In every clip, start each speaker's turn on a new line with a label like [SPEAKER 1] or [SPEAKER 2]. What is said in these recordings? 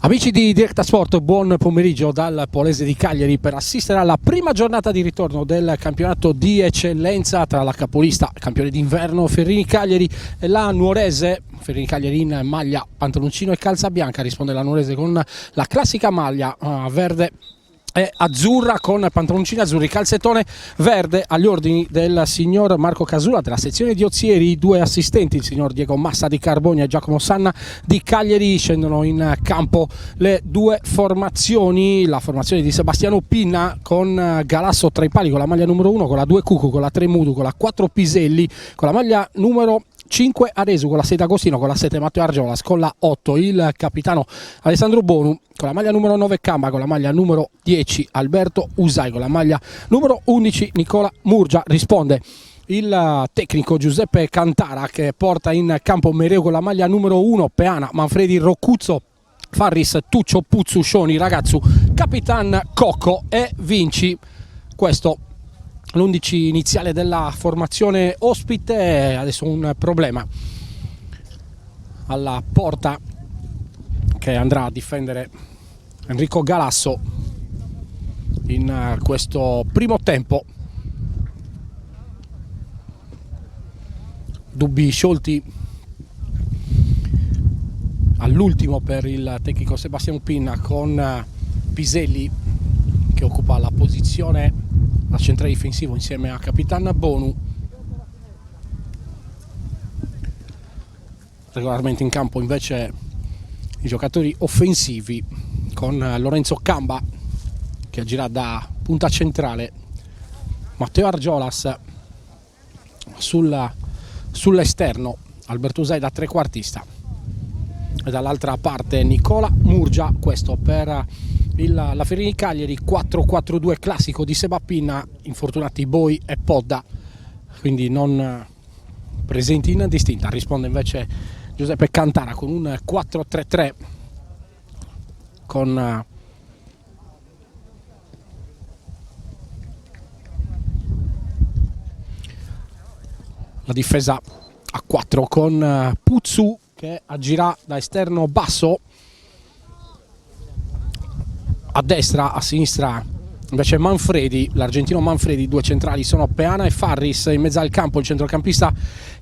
[SPEAKER 1] Amici di Diretta Sport, buon pomeriggio dal Polese di Cagliari per assistere alla prima giornata di ritorno del campionato di eccellenza tra la capolista campione d'inverno Ferrini Cagliari e la Nuorese. Ferrini Cagliari in maglia, pantaloncino e calza bianca, risponde la Nuorese con la classica maglia verde e azzurra con pantaloncini azzurri, calzettone verde agli ordini del signor Marco Casula della sezione di Ozieri. I due assistenti, il signor Diego Massa di Carbonia e Giacomo Sanna di Cagliari, scendono in campo le due formazioni. La formazione di Sebastiano Pinna con Galasso tra i pali con la maglia numero 1, con la 2 Cucu, con la 3 Mudu, con la 4 Piselli, con la maglia numero 5 Aresu, con la 6 D'Agostino, con la 7 Matteo Argiolas, con la 8 il capitano Alessandro Bonu, con la maglia numero 9 Camba, con la maglia numero 10 Alberto Usai, con la maglia numero 11 Nicola Murgia. Risponde il tecnico Giuseppe Cantara che porta in campo Mereo con la maglia numero 1 Peana, Manfredi, Roccuzzo, Farris, Tuccio, Puzzu, Scioni, Ragazzu, Capitan Cocco e Vinci. Questo l'11 iniziale della formazione ospite. Adesso un problema alla porta che andrà a difendere Enrico Galasso in questo primo tempo. Dubbi sciolti all'ultimo per il tecnico Sebastiano Pinna, con Piselli che occupa la posizione a centrale difensivo insieme a Capitan Bonu. Regolarmente in campo invece i giocatori offensivi, con Lorenzo Camba che agirà da punta centrale, Matteo Argiolas sull'esterno, Alberto Usai da trequartista e dall'altra parte Nicola Murgia. Questo per la Ferrini Cagliari, 4-4-2 classico di Seba Pinna, infortunati Boi e Podda, quindi non presenti in distinta. Risponde invece Giuseppe Cantara con un 4-3-3 con la difesa a 4 con Puzzu che agirà da esterno basso. A destra, a sinistra invece Manfredi, l'argentino Manfredi. Due centrali sono Peana e Farris. In mezzo al campo il centrocampista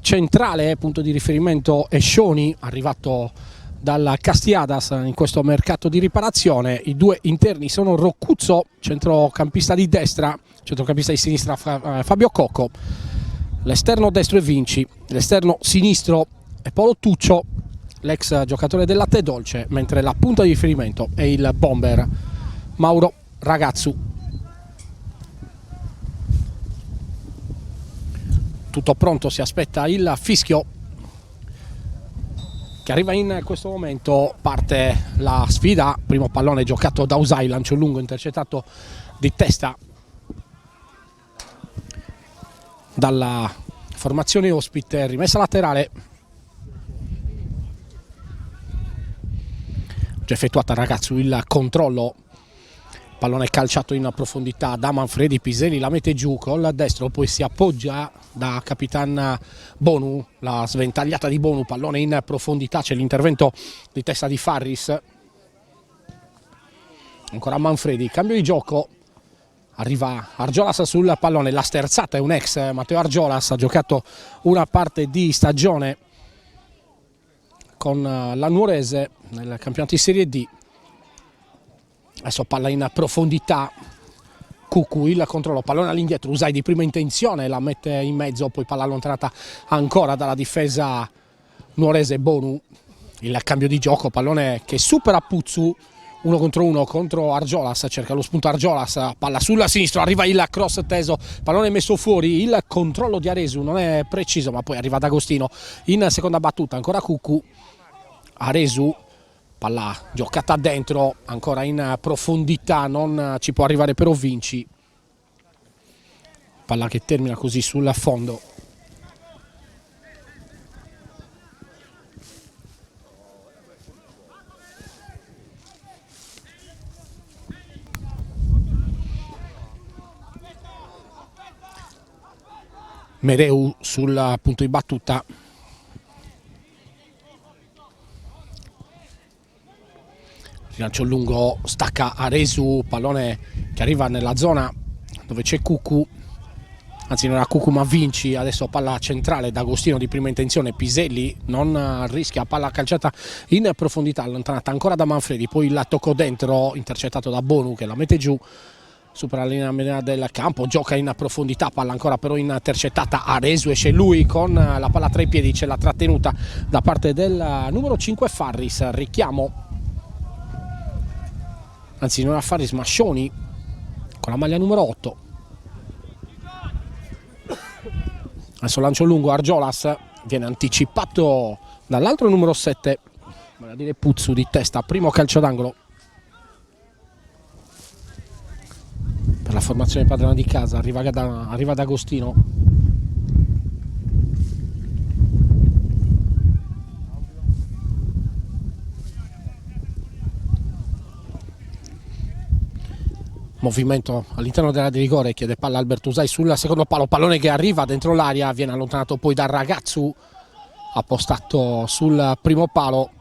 [SPEAKER 1] centrale, punto di riferimento è Scioni, arrivato dalla Castiadas in questo mercato di riparazione. I due interni sono Roccuzzo, centrocampista di destra, centrocampista di sinistra Fabio Cocco. L'esterno destro è Vinci, l'esterno sinistro è Paolo Tuccio, l'ex giocatore del Latte Dolce, mentre la punta di riferimento è il bomber Mauro Ragazzu. Tutto pronto, si aspetta il fischio che arriva in questo momento. Parte la sfida, primo pallone giocato da Usai, lancio lungo intercettato di testa dalla formazione ospite, rimessa laterale già effettuata. Ragazzu il controllo, pallone calciato in profondità da Manfredi. Piselli la mette giù col destro, poi si appoggia da Capitan Bonu, la sventagliata di Bonu, pallone in profondità, c'è l'intervento di testa di Farris, ancora Manfredi, cambio di gioco, arriva Argiolas sul pallone, la sterzata è un ex Matteo Argiolas, ha giocato una parte di stagione con la Nuorese nel campionato di Serie D. Adesso palla in profondità, Cucu, il controllo, pallone all'indietro, Usai di prima intenzione, la mette in mezzo, poi palla allontanata ancora dalla difesa nuorese. Bonu, il cambio di gioco, pallone che supera Puzzu, 1 contro Argiolas, cerca lo spunto Argiolas, palla sulla sinistra, arriva il cross teso, pallone messo fuori, il controllo di Aresu non è preciso, ma poi arriva D'Agostino in seconda battuta, ancora Cucu, Aresu, palla giocata dentro, ancora in profondità, non ci può arrivare però Vinci, palla che termina così sul fondo. Mereu sul punto di battuta. Rilancio lungo, stacca Aresu, pallone che arriva nella zona dove c'è Cucu, anzi non era Cucu ma Vinci, adesso palla centrale d'Agostino di prima intenzione, Piselli non rischia, palla calciata in profondità, allontanata ancora da Manfredi, poi la toccò dentro, intercettato da Bonu che la mette giù, supera la linea media del campo, gioca in profondità, palla ancora però intercettata, Aresu esce lui con la palla tra i piedi, c'è la trattenuta da parte del numero 5 Farris, richiamo, anzi non era Farris ma Scioni con la maglia numero 8. Adesso lancio lungo, Argiolas viene anticipato dall'altro numero 7, vale a dire Puzzu di testa, primo calcio d'angolo per la formazione padrona di casa, arriva da Agostino. Movimento all'interno dell'area di rigore, chiede palla Alberto Usai sul secondo palo, pallone che arriva dentro l'aria, viene allontanato poi da Ragazzu, appostato sul primo palo,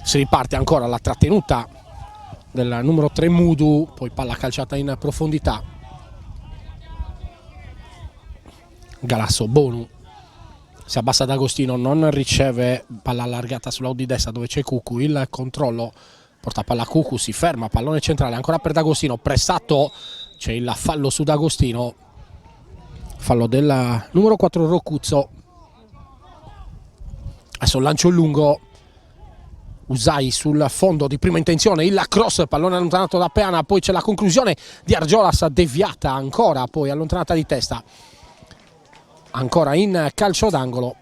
[SPEAKER 1] si riparte ancora la trattenuta del numero 3 Mudu, poi palla calciata in profondità, Galasso, Bonu, si abbassa D'Agostino, non riceve, palla allargata sulla di destra dove c'è Cucu, il controllo, porta palla a Cucu, si ferma, pallone centrale ancora per D'Agostino, pressato, c'è il fallo su D'Agostino, fallo del numero 4 Rocuzzo. Adesso lancio lungo, Usai sul fondo di prima intenzione, il cross, pallone allontanato da Peana, poi c'è la conclusione di Argiolas deviata ancora, poi allontanata di testa, ancora in calcio d'angolo.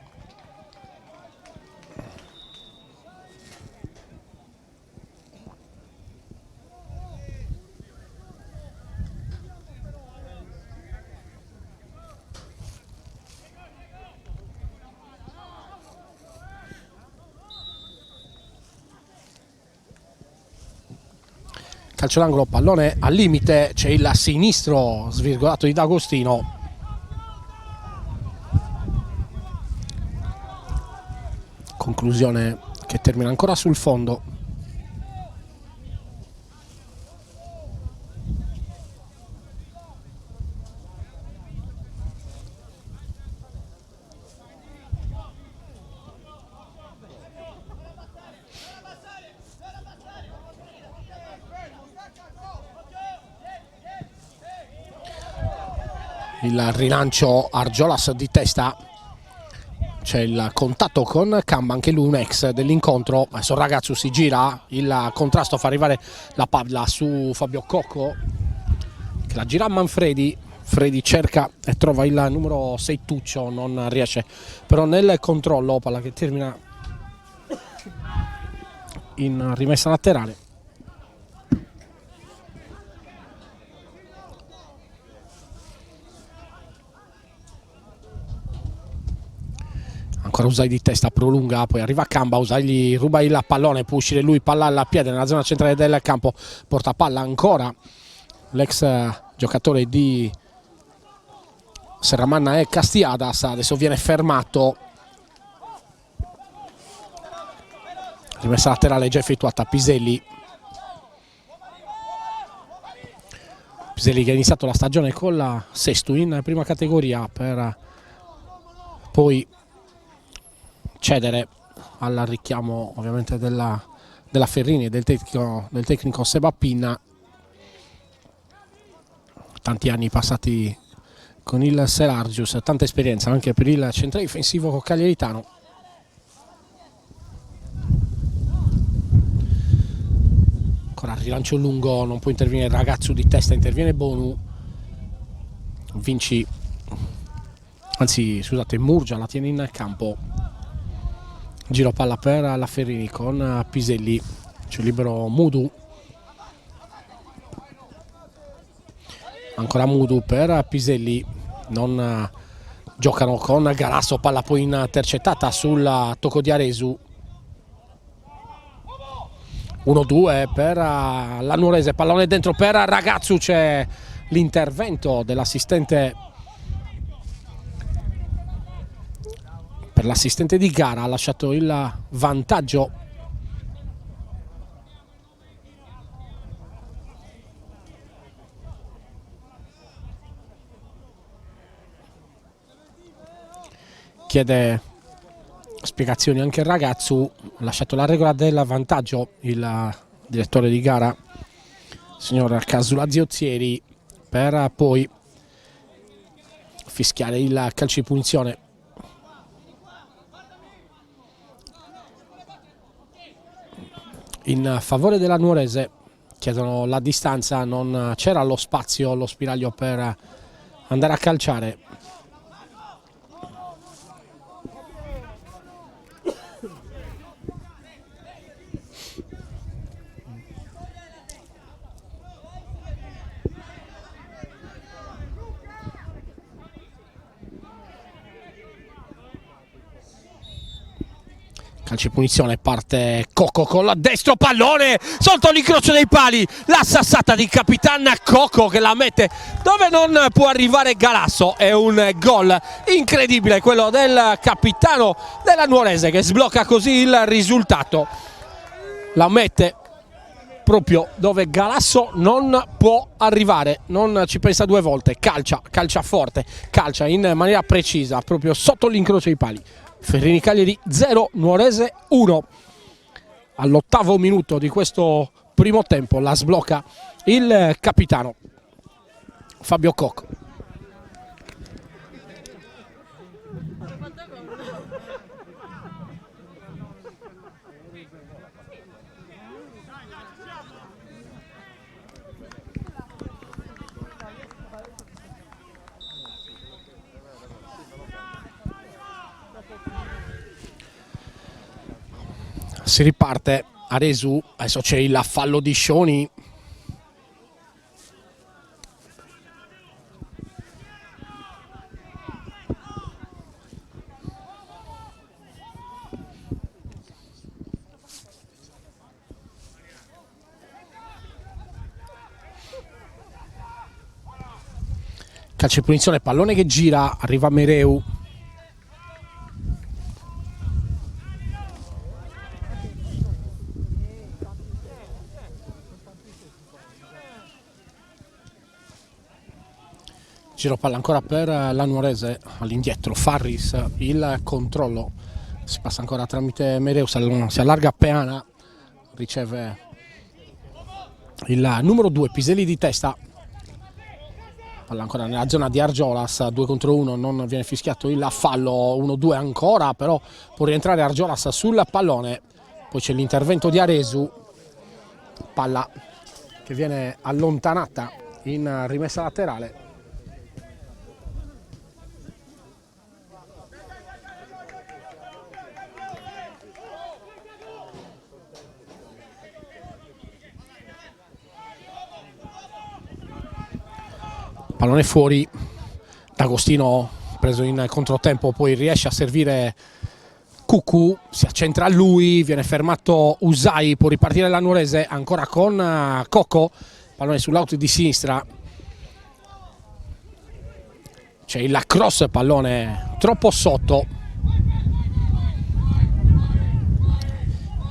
[SPEAKER 1] Calcio d'angolo, pallone al limite, c'è il sinistro svirgolato di D'Agostino. Conclusione che termina ancora sul fondo. Il rilancio, Argiolas di testa, c'è il contatto con Camba, anche lui un ex dell'incontro. Adesso il ragazzo si gira, il contrasto fa arrivare la palla su Fabio Cocco che la gira a Manfredi, Fredi cerca e trova il numero 6 Tuccio, non riesce però nel controllo, palla che termina in rimessa laterale. Ancora Usai di testa, prolunga, poi arriva Camba, Usai gli ruba il pallone, può uscire lui, palla alla piede nella zona centrale del campo, porta palla ancora l'ex giocatore di Serramanna è Castiadas, adesso viene fermato, rimessa laterale già effettuata, Piselli che ha iniziato la stagione con la Sesto in prima categoria per poi cedere al richiamo ovviamente della Ferrini e del tecnico Seba Pinna, tanti anni passati con il Serargius, tanta esperienza anche per il centrale difensivo cagliaritano. Ancora rilancio lungo, non può intervenire Ragazzu di testa, interviene Bonu, Vinci, anzi scusate, Murgia la tiene in campo. Giro palla per la Ferrini con Piselli, c'è libero Mudu, ancora Mudu per Piselli, non giocano con Galasso, palla poi intercettata sul tocco di Aresu. 1-2 per la Nuorese, pallone dentro per Ragazzu, c'è l'intervento dell'assistente per l'assistente di gara, ha lasciato il vantaggio. Chiede spiegazioni anche il ragazzo, ha lasciato la regola del vantaggio il direttore di gara, signor Casulazzi Ozieri, per poi fischiare il calcio di punizione. In favore della Nuorese, chiedono la distanza, non c'era lo spazio, lo spiraglio per andare a calciare. Calcio di punizione, parte Coco con la destro, pallone sotto l'incrocio dei pali, la sassata di Capitan Coco che la mette dove non può arrivare Galasso. È un gol incredibile quello del capitano della Nuorese, che sblocca così il risultato, la mette proprio dove Galasso non può arrivare, non ci pensa due volte, calcia forte, calcia in maniera precisa proprio sotto l'incrocio dei pali. Ferrini Cagliari 0, Nuorese 1. All'8° minuto di questo primo tempo la sblocca il capitano Fabio Coco. Si riparte a Resu, adesso c'è il fallo di Scioni. Calcio di punizione, pallone che gira, arriva Mereu. Giro palla ancora per la Nuorese, all'indietro Farris, il controllo, si passa ancora tramite Mereu, si allarga Peana, riceve il numero 2 Piselli di testa, palla ancora nella zona di Argiolas, 2 contro 1, non viene fischiato il fallo, 1-2 ancora, però può rientrare Argiolas sul pallone, poi c'è l'intervento di Aresu, palla che viene allontanata in rimessa laterale. Pallone fuori, D'Agostino preso in controtempo, poi riesce a servire Cucù, si accentra a lui, viene fermato Usai, può ripartire la Nuorese ancora con Coco, pallone sull'out di sinistra, c'è il cross, pallone troppo sotto,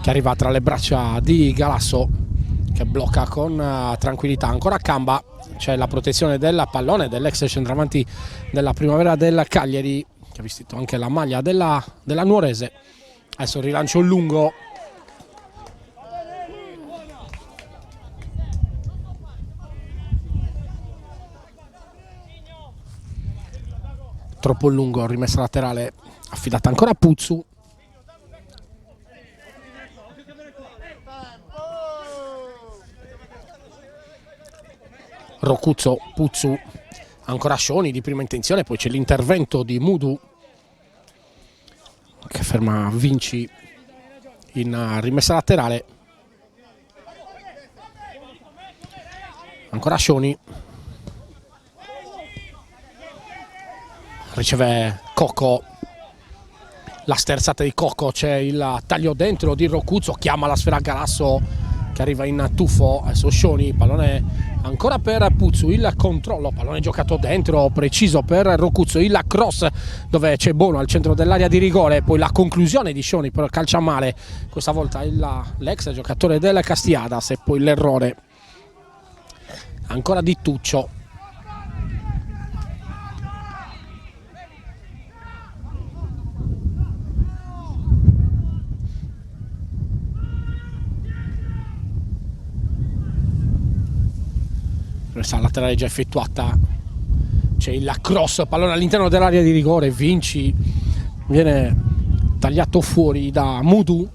[SPEAKER 1] che arriva tra le braccia di Galasso, che blocca con tranquillità, ancora Camba. C'è la protezione del pallone dell'ex centravanti della Primavera del Cagliari, che ha vestito anche la maglia della Nuorese. Adesso rilancio lungo. Troppo lungo, rimessa laterale affidata ancora a Puzzu. Rocuzzo, Puzzu, ancora Scioni di prima intenzione, poi c'è l'intervento di Mudu che ferma Vinci in rimessa laterale. Ancora Scioni, riceve Coco, la sterzata di Coco, c'è il taglio dentro di Rocuzzo, chiama la sfera Galasso, che arriva in tuffo. Adesso Scioni, pallone ancora per Puzzu, il controllo, pallone giocato dentro, preciso per Rocuzzo, il cross dove c'è Bono al centro dell'area di rigore, poi la conclusione di Scioni, però calcia male, questa volta l'ex giocatore del Castiadas, e poi l'errore ancora di Tuccio. Questa laterale già effettuata, c'è il cross, pallone all'interno dell'area di rigore, Vinci viene tagliato fuori da Mudu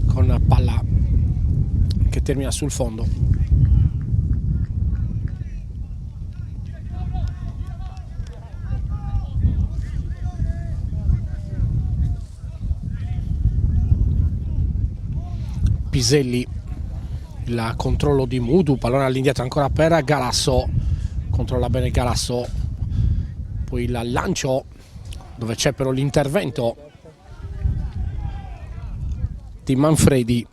[SPEAKER 1] con palla che termina sul fondo. Piselli, il controllo di Mudu, pallone all'indietro ancora per Galasso, controlla bene Galasso, poi il lancio dove c'è però l'intervento di Manfredi.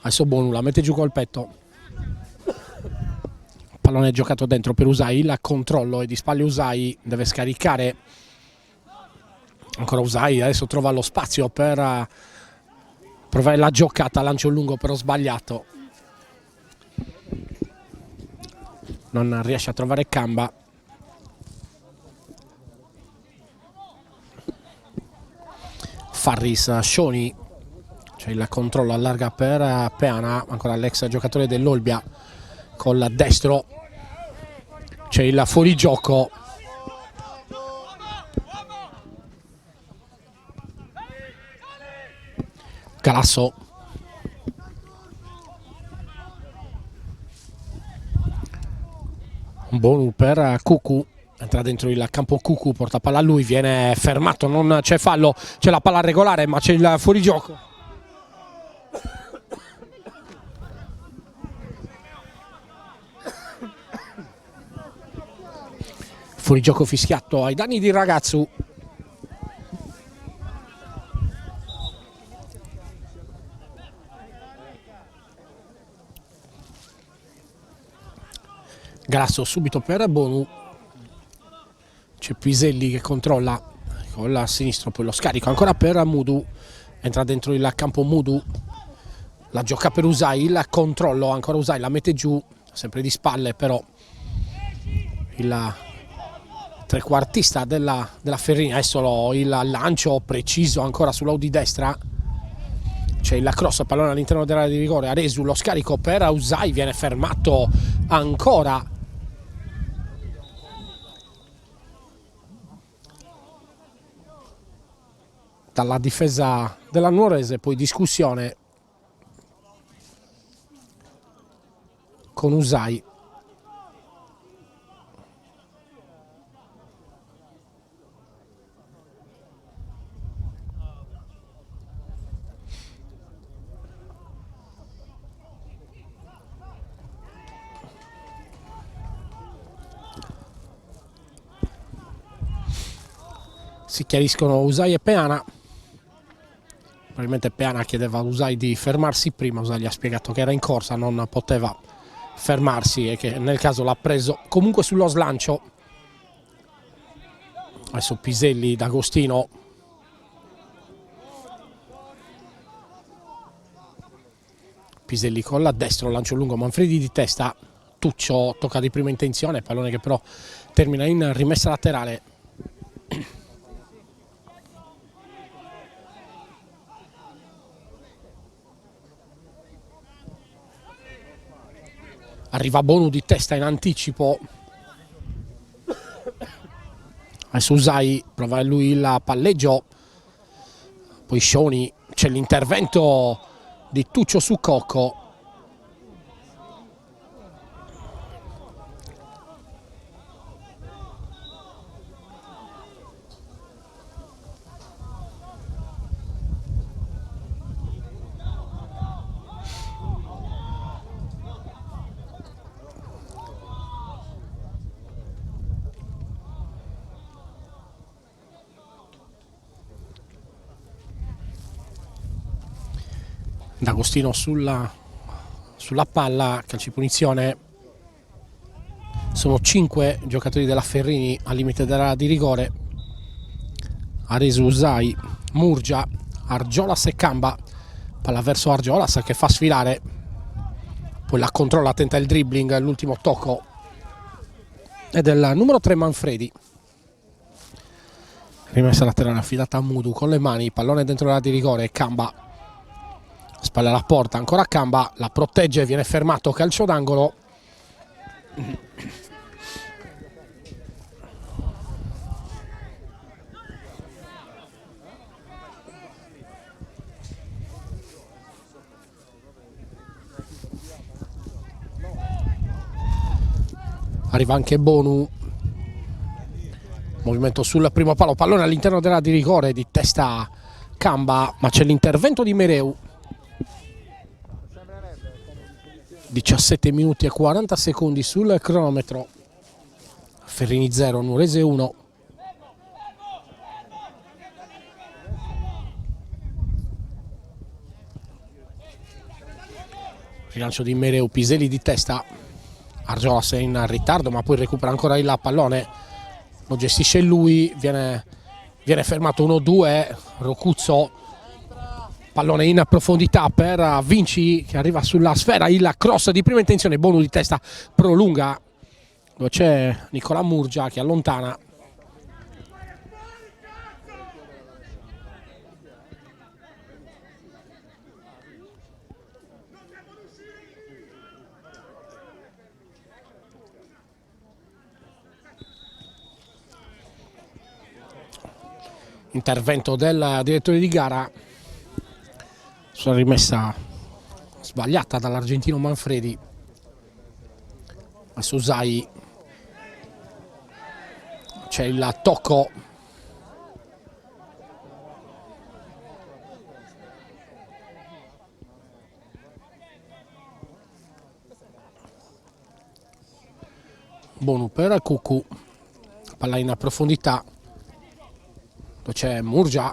[SPEAKER 1] Adesso Bonu la mette giù col petto, pallone giocato dentro per Usai, il controllo è di spalle Usai, deve scaricare ancora Usai, adesso trova lo spazio per provare la giocata, lancio lungo però sbagliato, non riesce a trovare Camba. Farris, Scioni, c'è il controllo, allarga per Peana, ancora l'ex giocatore dell'Olbia col destro, c'è il fuorigioco, Galasso, Bonu per Cucu, entra dentro il campo Cucu, porta palla a lui, viene fermato, non c'è fallo, c'è la palla regolare ma c'è il fuorigioco. Fuorigioco fischiato ai danni di Ragazzu. Galasso subito per Bonu, c'è Piselli che controlla con la sinistro, poi lo scarico ancora per Mudu, entra dentro il campo Mudu, la gioca per Usai, il controllo ancora Usai, la mette giù sempre di spalle, però il trequartista della Ferrini, adesso il lancio preciso ancora sull'Audi destra, c'è il cross, pallone all'interno dell'area di rigore, Aresu, lo scarico per Usai, viene fermato ancora dalla difesa della Nuorese, poi discussione con Usai. Si chiariscono Usai e Peana. Probabilmente Peana chiedeva a Usai di fermarsi prima, Usai gli ha spiegato che era in corsa, non poteva fermarsi e che nel caso l'ha preso comunque sullo slancio. Adesso Piselli, D'Agostino, Piselli con la destra, lancio lungo, Manfredi di testa, Tuccio tocca di prima intenzione, pallone che però termina in rimessa laterale. Arriva Bonu di testa in anticipo, adesso Usai prova lui il palleggio, poi Scioni, c'è l'intervento di Tuccio su Cocco, D'Agostino sulla palla, calcio di punizione. Sono 5 giocatori della Ferrini al limite dell'area di rigore. Aresu, Usai, Murgia, Argiolas e Camba. Palla verso Argiolas che fa sfilare, poi la controlla, tenta il dribbling, l'ultimo tocco è del numero 3 Manfredi. Rimessa laterale affidata a Mudu con le mani, pallone dentro l'area di rigore, Camba spalle alla porta, ancora Camba, la protegge, viene fermato, calcio d'angolo. Arriva anche Bonu, movimento sul primo palo, pallone all'interno dell'area di rigore, di testa Camba, ma c'è l'intervento di Mereu. 17 minuti e 40 secondi sul cronometro. Ferrini 0, Nuorese 1. Rilancio di Mereu, Piselli di testa. Argiolas è in ritardo ma poi recupera ancora il pallone, lo gestisce lui, viene fermato 1-2, Rocuzzo, pallone in profondità per Vinci che arriva sulla sfera, il cross di prima intenzione, Bonu di testa prolunga, dove c'è Nicola Murgia che allontana. Intervento del direttore di gara sulla rimessa sbagliata dall'argentino Manfredi. A Susai c'è il tocco, Bonu per Cucù, palla in profondità, dove c'è Murgia,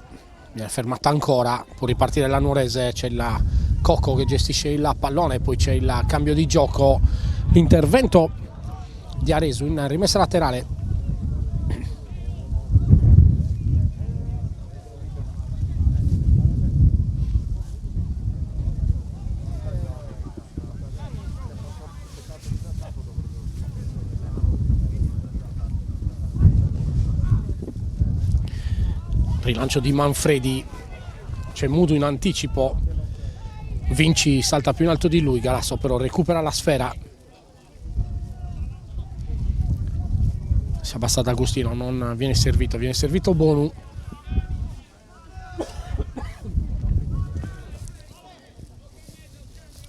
[SPEAKER 1] viene fermata ancora, può ripartire la Nuorese, c'è il Cocco che gestisce il pallone, poi c'è il cambio di gioco, l'intervento di Aresu in rimessa laterale. Rilancio di Manfredi, c'è Mudu in anticipo, Vinci salta più in alto di lui, Galasso però recupera la sfera, si abbassa D'Agostino, non viene servito Bonu.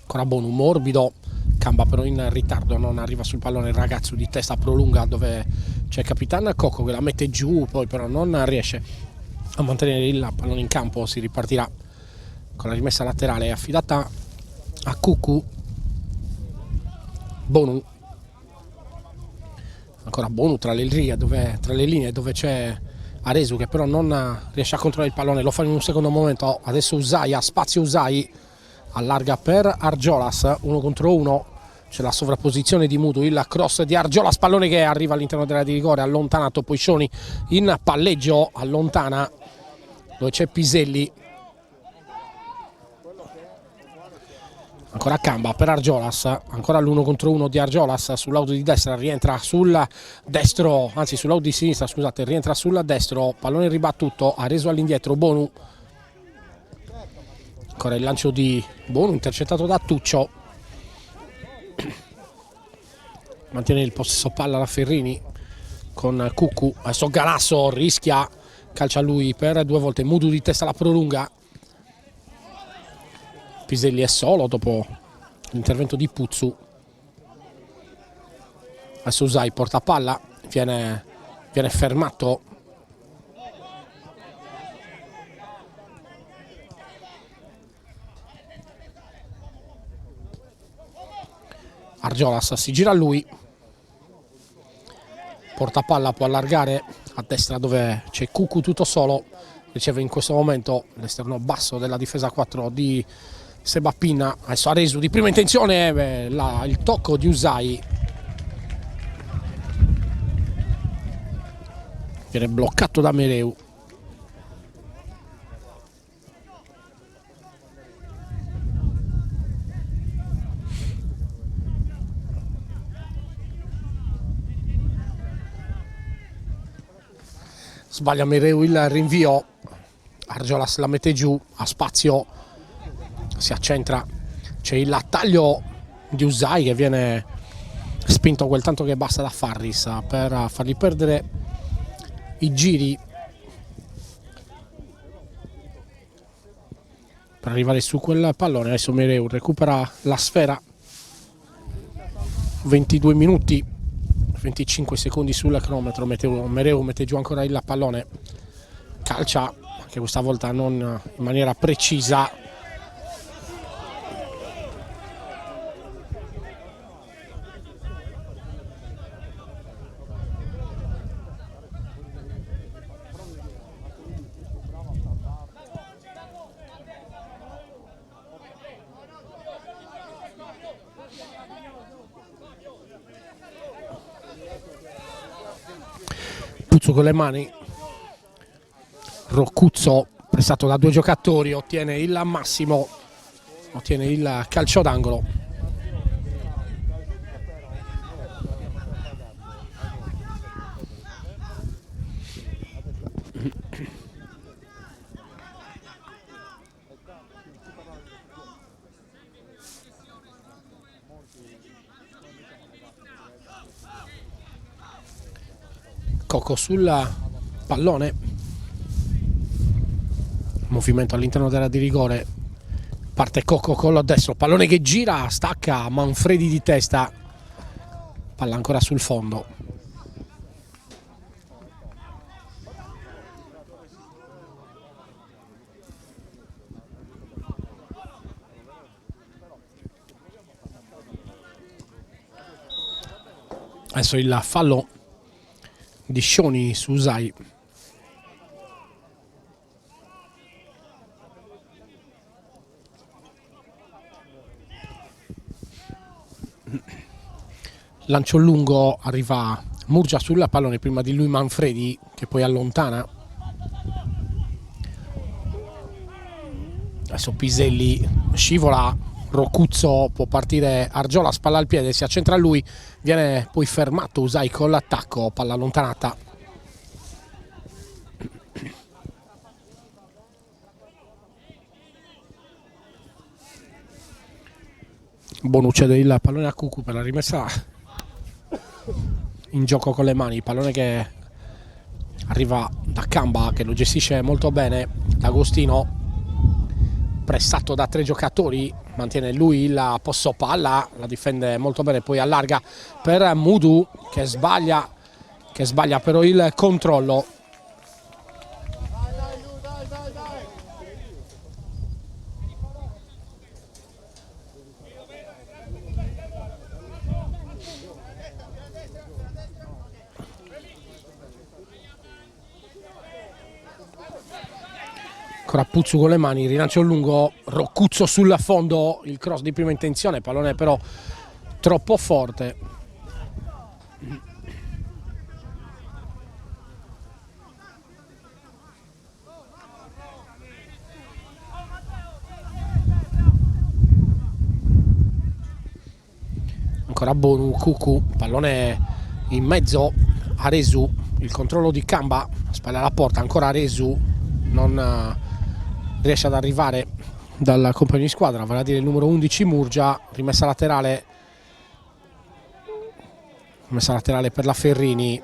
[SPEAKER 1] Ancora Bonu, morbido, Camba però in ritardo, non arriva sul pallone, il ragazzo di testa prolunga dove c'è il capitano Cocco che la mette giù, poi però non riesce a mantenere il pallone in campo. Si ripartirà con la rimessa laterale affidata a Cucù. Bonu, ancora Bonu tra le linee dove c'è Aresu che però non riesce a controllare il pallone, lo fa in un secondo momento. Adesso Usai, ha spazio Usai, allarga per Argiolas, 1 contro 1, c'è la sovrapposizione di Mutu, il cross di Argiolas, pallone che arriva all'interno dell'area di rigore, allontanato, poi Scioni in palleggio, allontana, dove c'è Piselli. Ancora Camba per Argiolas, ancora l'1 contro 1 di Argiolas sull'auto di destra, rientra sul destro, anzi sull'auto di sinistra, scusate, rientra sul destro, pallone ribattuto, ha reso all'indietro Bonu. Ancora il lancio di Bonu, intercettato da Tuccio. Mantiene il possesso palla la Ferrini con Cucù, adesso Galasso rischia, calcia lui per 2 volte, Mudu di testa la prolunga. Piselli è solo dopo l'intervento di Puzzu. Adesso Usai porta palla, viene fermato. Argiolas si gira a lui, porta palla, può allargare a destra dove c'è Cucù tutto solo, riceve in questo momento l'esterno basso della difesa 4 di Sebapin, adesso Aresu di prima intenzione, il tocco di Usai viene bloccato da Mereu. Sbaglia Mereu il rinvio, Argiolas la mette giù, ha spazio, si accentra, c'è il taglio di Usai che viene spinto quel tanto che basta da Farris per fargli perdere i giri per arrivare su quel pallone. Adesso Mereu recupera la sfera, 22 minuti 25 secondi sul cronometro. Mereu mette giù ancora il pallone, calcia anche questa volta non in maniera precisa. Puzzo con le mani, Roccuzzo pressato da due giocatori ottiene il massimo, ottiene il calcio d'angolo. Coco sul pallone, movimento all'interno dell'area di rigore, parte Coco con il destro, pallone che gira, stacca Manfredi di testa, palla ancora sul fondo. Adesso il fallo di Scioni su Usai. Lancio lungo, arriva Murgia sul pallone, prima di lui Manfredi che poi allontana. Adesso Piselli scivola, Roccuzzo, può partire Argiola, spalla al piede, si accentra a lui, viene poi fermato Usai con l'attacco, palla allontanata. Bonu cede il pallone a Cucu per la rimessa in gioco con le mani, pallone che arriva da Camba che lo gestisce molto bene, D'Agostino pressato da tre giocatori, mantiene lui il possesso palla, la difende molto bene, poi allarga per Mudu che sbaglia però il controllo. Ancora Puzzu con le mani, rilancio lungo, Roccuzzo sul fondo, il cross di prima intenzione, pallone però troppo forte. Ancora Bonu, Cucu, pallone in mezzo, Aresu, il controllo di Camba, spalla alla porta, ancora Aresu, non riesce ad arrivare dal compagno di squadra, vale a dire il numero 11 Murgia, rimessa laterale per la Ferrini.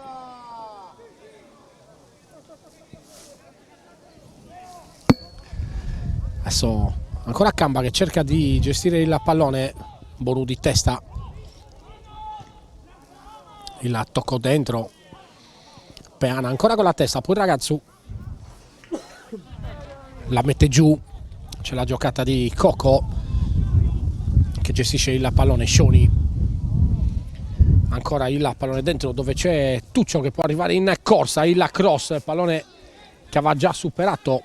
[SPEAKER 1] Adesso ancora Camba che cerca di gestire il pallone, Bonu di testa, il tocco dentro, Peana ancora con la testa, poi il ragazzo la mette giù, c'è la giocata di Coco che gestisce il pallone, Scioni ancora il pallone dentro dove c'è Tuccio che può arrivare in corsa, il cross, pallone che aveva già superato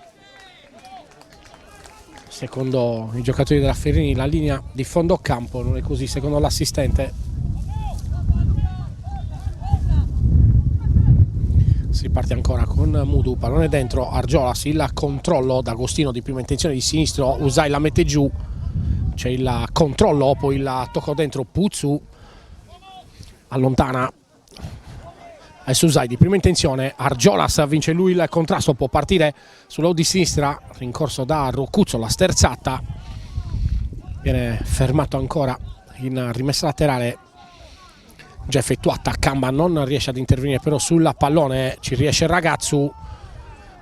[SPEAKER 1] Secondo i giocatori della Ferrini la linea di fondo campo non è così, secondo l'assistente. Si parte ancora con Mudu, pallone dentro, Argiolas, il controllo d'Agostino di prima intenzione di sinistro, Usai la mette giù, c'è il controllo, poi il tocco dentro, Puzzu allontana. Adesso Usai di prima intenzione, Argiolas vince lui il contrasto, può partire sull'o di sinistra, rincorso da Roccuzzo, la sterzata, viene fermato ancora in rimessa laterale già effettuata. Camba non riesce ad intervenire però sul pallone, ci riesce il ragazzo,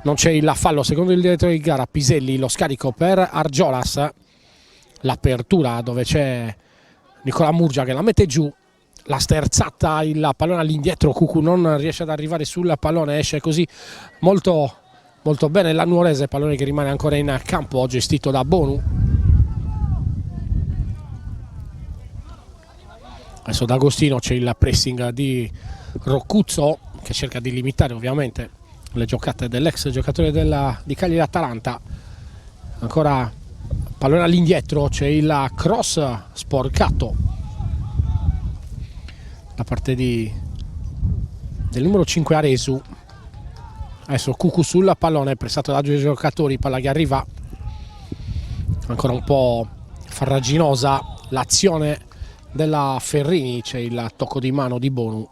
[SPEAKER 1] non c'è il fallo secondo il direttore di gara. Piselli, lo scarico per Argiolas, l'apertura dove c'è Nicola Murgia che la mette giù, la sterzata, il pallone all'indietro, Cucu non riesce ad arrivare sul pallone, esce così molto bene la Nuorese, pallone che rimane ancora in campo, gestito da Bonu. Adesso D'Agostino, c'è il pressing di Roccuzzo che cerca di limitare ovviamente le giocate dell'ex giocatore di Cagliari Atalanta. Ancora pallone all'indietro, c'è il cross sporcato da parte del numero 5 Aresu. Adesso Cucu sul pallone, pressato da due giocatori, palla che arriva ancora un po' farraginosa l'azione della Ferrini, c'è il tocco di mano di Bonu.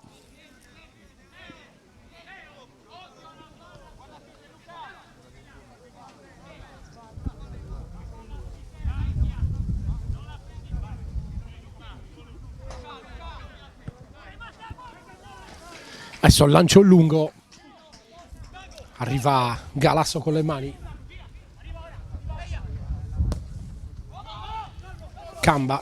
[SPEAKER 1] Adesso il lancio lungo, arriva Galasso con le mani, Camba,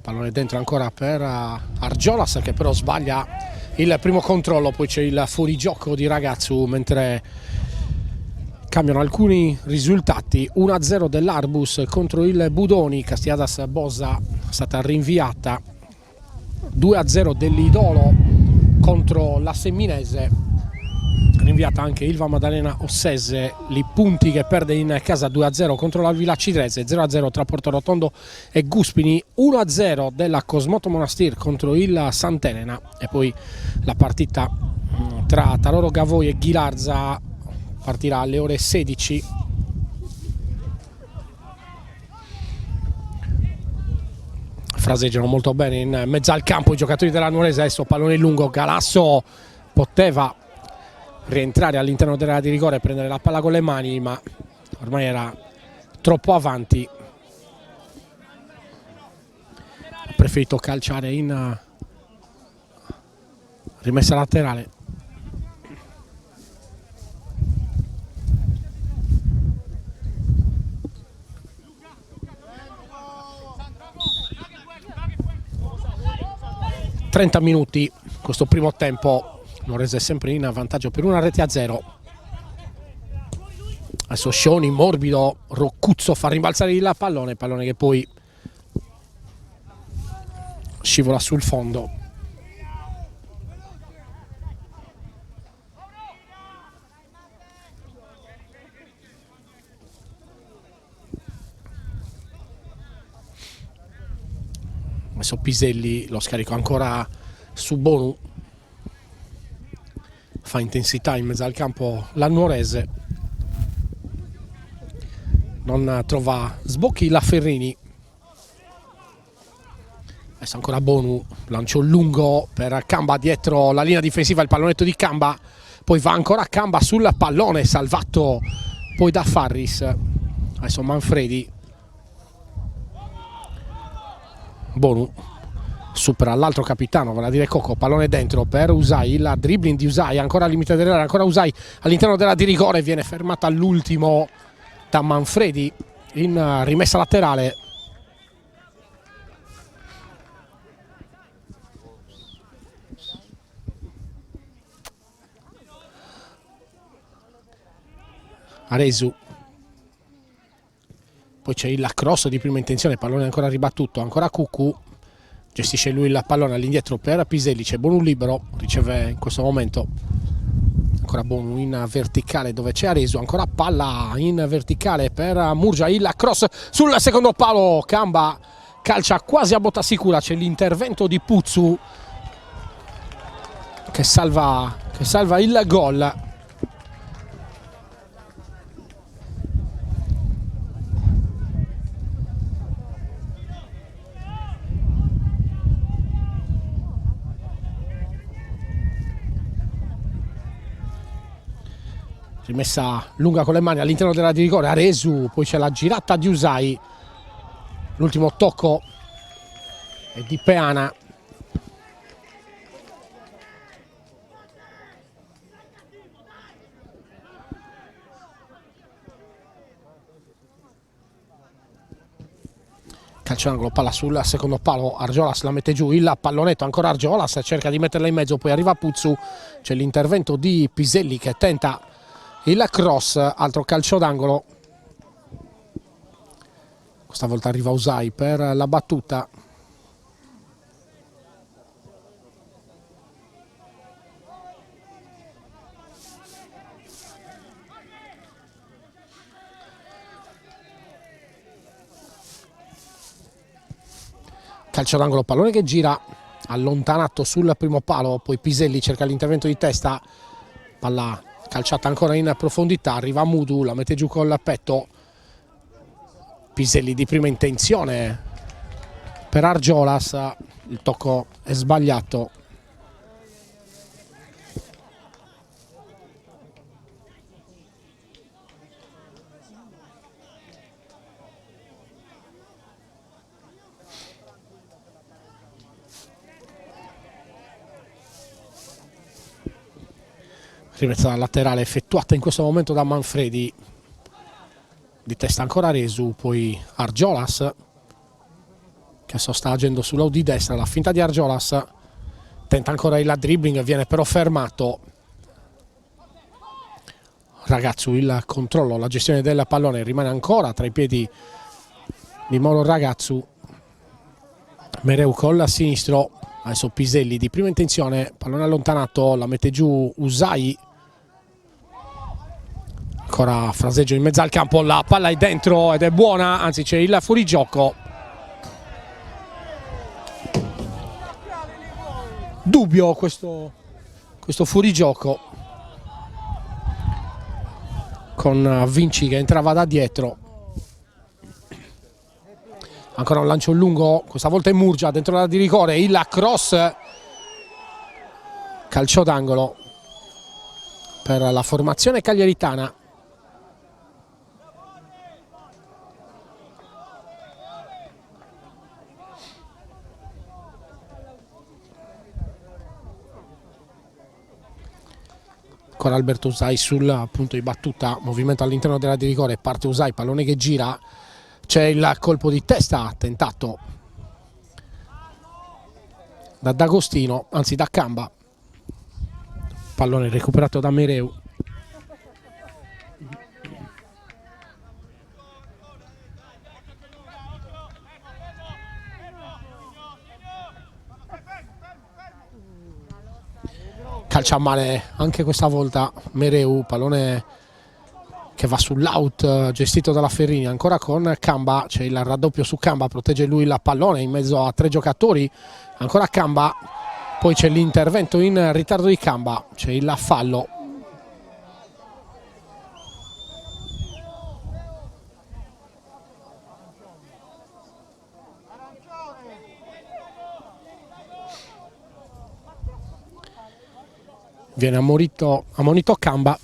[SPEAKER 1] pallone dentro ancora per Argiolas che però sbaglia il primo controllo, poi c'è il fuorigioco di Ragazzu mentre cambiano alcuni risultati. 1-0 dell'Arbus contro il Budoni, Castiadas Bozza è stata rinviata, 2-0 dell'Idolo contro la Semminese, rinviata anche Ilva Maddalena Ossese, Lippunti che perde in casa 2-0 contro la Villa Cidrese, 0-0 tra Porto Rotondo e Guspini, 1-0 della Cosmoto Monastir contro il Sant'Elena, e poi la partita tra Taloro Gavoi e Ghilarza partirà alle ore 16. Fraseggiano molto bene in mezzo al campo i giocatori della Nuorese. Adesso pallone lungo, Galasso poteva rientrare all'interno dell'area di rigore e prendere la palla con le mani, ma ormai era troppo avanti, ha preferito calciare in rimessa laterale. ...30 minuti questo primo tempo, Nuorese è sempre in vantaggio per 1-0. Adesso Scioni, morbido, Roccuzzo fa rimbalzare il pallone che poi scivola sul fondo. Adesso Piselli, lo scarico ancora su Bonu, fa intensità in mezzo al campo la Nuorese, non trova sbocchi la Ferrini. Adesso ancora Bonu, lancio lungo per Camba dietro la linea difensiva, il pallonetto di Camba, poi va ancora Camba sul pallone, salvato poi da Farris. Adesso Manfredi, Bonu supera l'altro capitano, vale a dire Coco, pallone dentro per Usai, il dribbling di Usai, ancora al limite dell'area, ancora Usai all'interno della di rigore, viene fermata all'ultimo da Manfredi in rimessa laterale. Aresu, poi c'è il cross di prima intenzione, pallone ancora ribattuto, ancora Cucu, gestisce lui il pallone all'indietro per Piselli, c'è Bonu libero, riceve in questo momento ancora ancora Bonu in verticale dove c'è Aresu, ancora palla in verticale per Murgia, il cross sul secondo palo, Camba calcia quasi a botta sicura, c'è l'intervento di Puzzu che salva il gol. Rimessa lunga con le mani all'interno della di rigore, Aresu, poi c'è la girata di Usai, l'ultimo tocco è di Peana. Calcio d'angolo, palla sul secondo palo, Argiolas la mette giù, il pallonetto, ancora Argiolas, cerca di metterla in mezzo, poi arriva Puzzu, c'è l'intervento di Piselli che tenta il cross, altro calcio d'angolo. Questa volta arriva Usai per la battuta. Calcio d'angolo, pallone che gira, allontanato sul primo palo, poi Piselli cerca l'intervento di testa, palla calciata ancora in profondità, arriva Mudu, la mette giù col petto, Piselli di prima intenzione per Argiolas, il tocco è sbagliato. Rimessa laterale effettuata in questo momento da Manfredi, di testa ancora Resu, poi Argiolas che sta agendo sulla di destra, la finta di Argiolas, tenta ancora il dribbling, viene però fermato. Ragazzu, il controllo, la gestione del pallone rimane ancora tra i piedi di Mauro Ragazzu. Mereu col sinistro, adesso Piselli di prima intenzione, pallone allontanato, la mette giù Usai. Ancora fraseggio in mezzo al campo, la palla è dentro ed è buona, anzi c'è il fuorigioco. Dubbio questo fuorigioco con Vinci che entrava da dietro. Ancora un lancio lungo, questa volta è Murgia dentro la di rigore, il cross, calcio d'angolo per la formazione cagliaritana. Ancora Alberto Usai sul punto di battuta, movimento all'interno della di rigore, parte Usai, pallone che gira, c'è il colpo di testa tentato da D'Agostino, anzi da Camba, pallone recuperato da Mereu. Calcia male anche questa volta Mereu, pallone che va sull'out gestito dalla Ferrini, ancora con Camba, c'è il raddoppio su Camba, protegge lui il pallone in mezzo a tre giocatori, ancora Camba, poi c'è l'intervento in ritardo di Camba, c'è il fallo. Viene ammonito Camba.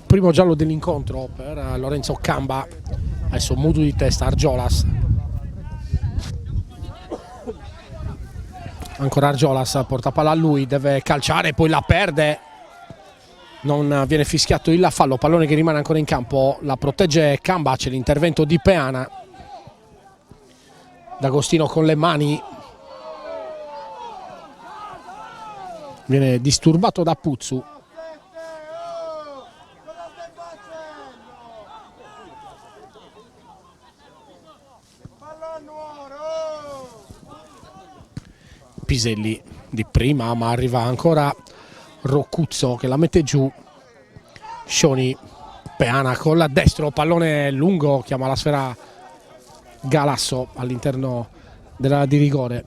[SPEAKER 1] Primo giallo dell'incontro per Lorenzo Camba, adesso Mudu di testa, Argiolas. Ancora Argiolas, porta palla a lui, deve calciare, poi la perde, non viene fischiato il fallo, pallone che rimane ancora in campo, la protegge Camba, c'è l'intervento di Peana, D'Agostino con le mani, viene disturbato da Puzzu. Piselli di prima, ma arriva ancora Roccuzzo che la mette giù. Scioni, Peana con la destro, pallone lungo, chiama la sfera Galasso all'interno dell'area di rigore.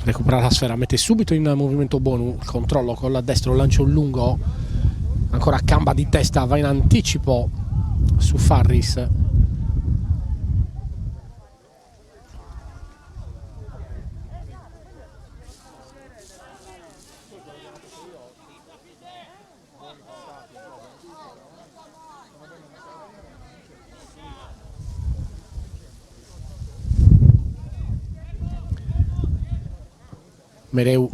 [SPEAKER 1] Recupera la sfera, mette subito in movimento Bonu, controllo con la destro, lancio lungo, ancora Camba di testa, va in anticipo su Farris. Mereu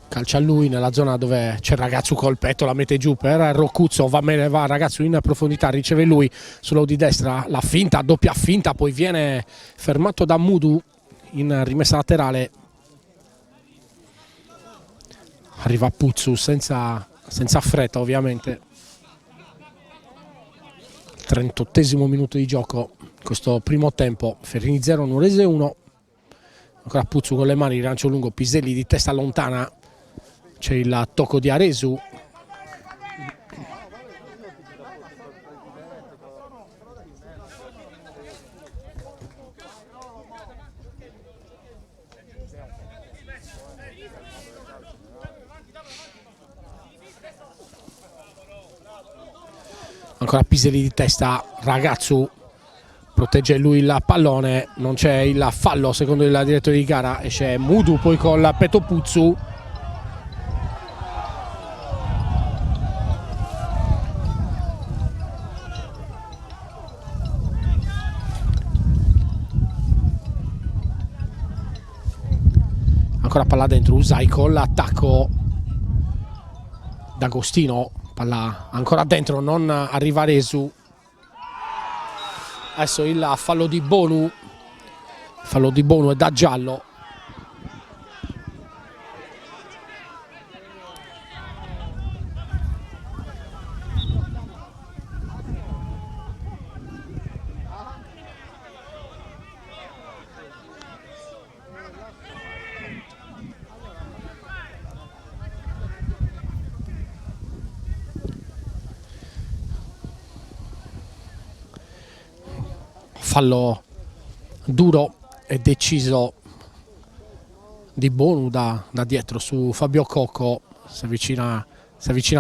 [SPEAKER 1] calcia a lui nella zona dove c'è il ragazzo col petto, la mette giù per Roccuzzo, va il ragazzo in profondità, riceve lui sulla di destra, la finta, doppia finta, poi viene fermato da Mudu in rimessa laterale. Arriva Puzzu senza fretta ovviamente. 38esimo minuto di gioco, questo primo tempo, Ferrini 0, Nuorese 1. Ancora Puzzu con le mani, rilancio lungo, Piselli di testa lontana, c'è il tocco di Aresu. Ancora Piselli di testa, Ragazzu protegge lui il pallone, non c'è il fallo secondo il direttore di gara, e c'è Mudu poi con il petto Puzzu. Ancora palla dentro, Usai con l'attacco d'Agostino, palla ancora dentro, non arriva Resu. Adesso il fallo di Bonu è da giallo. Fallo duro e deciso di Bonu da dietro su Fabio Cocco, si avvicina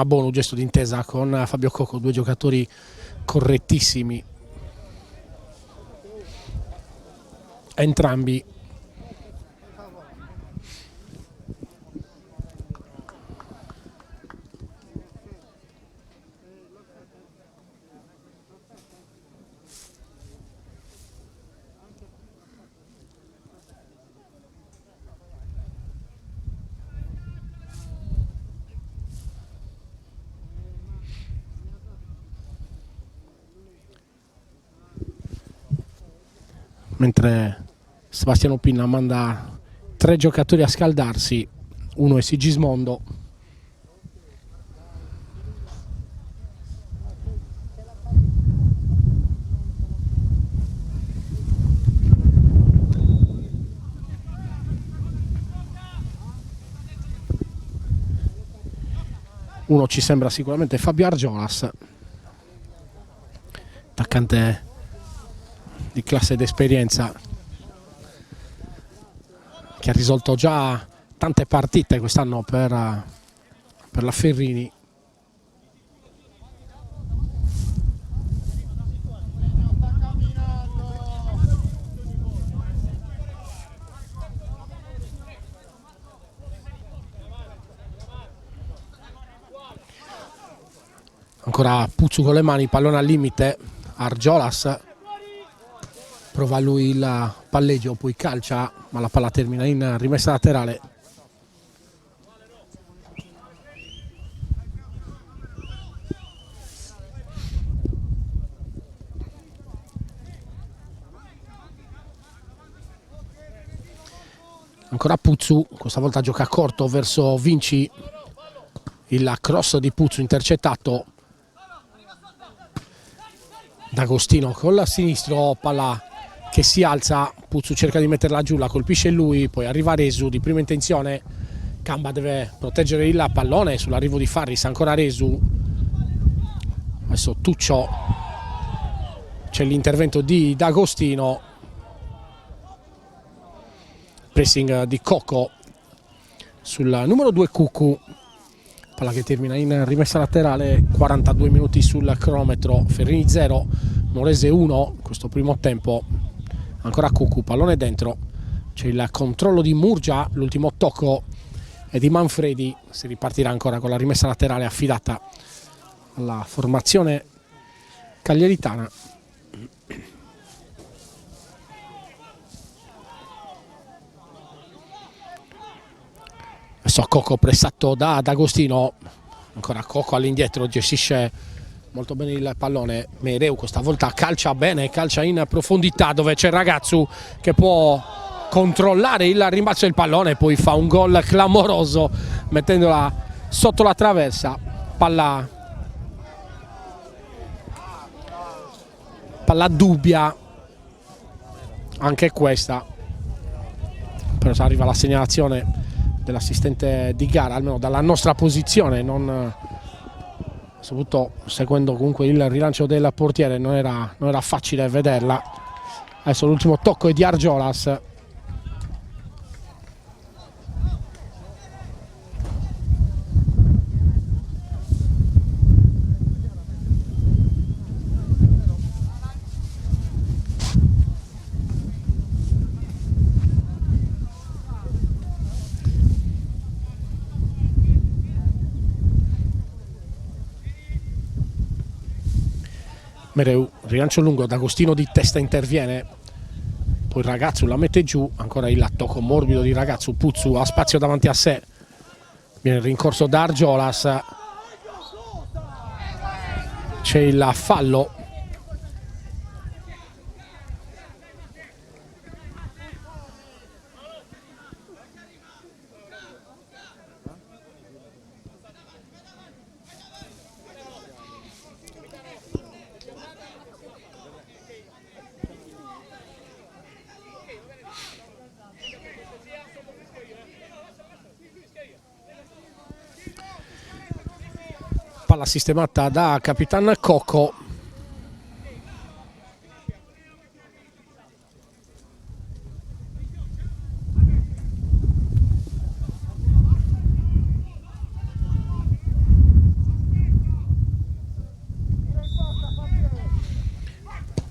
[SPEAKER 1] a Bonu, gesto d'intesa con Fabio Cocco, due giocatori correttissimi entrambi. Mentre Sebastiano Pinna manda 3 giocatori a scaldarsi, uno è Sigismondo. Uno ci sembra sicuramente Fabio Argiolas, attaccante di classe ed esperienza, che ha risolto già tante partite quest'anno per la Ferrini. Ancora Puzzu con le mani, pallone al limite, Argiolas prova lui il palleggio, poi calcia, ma la palla termina in rimessa laterale. Ancora Puzzu, questa volta gioca corto verso Vinci, il cross di Puzzu intercettato. D'Agostino col sinistro, palla che si alza, Puzzu cerca di metterla giù, la colpisce lui, poi arriva Resu di prima intenzione, Camba deve proteggere il pallone sull'arrivo di Farris, ancora Resu, adesso Tuccio, c'è l'intervento di D'Agostino, pressing di Cocco sul numero 2 Cuccu, palla che termina in rimessa laterale, 42 minuti sul cronometro, Ferrini 0, Nuorese 1, questo primo tempo, ancora Cuccu, pallone dentro, c'è il controllo di Murgia, l'ultimo tocco è di Manfredi, si ripartirà ancora con la rimessa laterale affidata alla formazione cagliaritana. Adesso Cocco pressato da D'Agostino, ancora Cocco all'indietro, gestisce molto bene il pallone, Mereu questa volta calcia bene, calcia in profondità dove c'è Ragazzu che può controllare il rimbalzo del pallone, poi fa un gol clamoroso mettendola sotto la traversa, palla dubbia anche questa, però arriva la segnalazione dell'assistente di gara, almeno dalla nostra posizione, non soprattutto seguendo comunque il rilancio del portiere, non era facile vederla. Adesso l'ultimo tocco è di Argiolas, Mereu, rilancio lungo, D'Agostino di testa interviene, poi Ragazzu la mette giù, ancora il tocco morbido di Ragazzu, Puzzu ha spazio davanti a sé, viene rincorso da Argiolas, c'è il fallo. Palla sistemata da Capitan Cocco.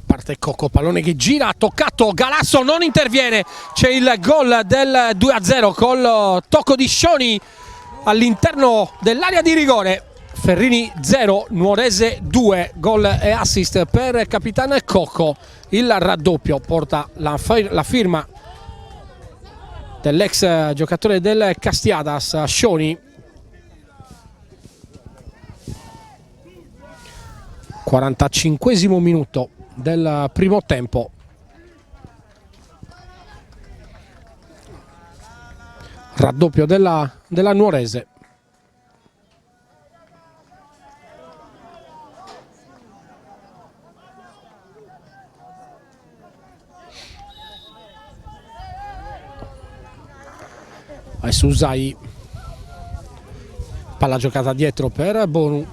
[SPEAKER 1] Parte Cocco, pallone che gira, toccato, Galasso non interviene, c'è il gol del 2-0 col tocco di Scioni all'interno dell'area di rigore. Ferrini 0, Nuorese 2, gol e assist per Capitan Cocco, il raddoppio porta la firma dell'ex giocatore del Castiadas, Scioni. 45esimo minuto del primo tempo. Raddoppio della Nuorese. Adesso Usai, palla giocata dietro per Bonu,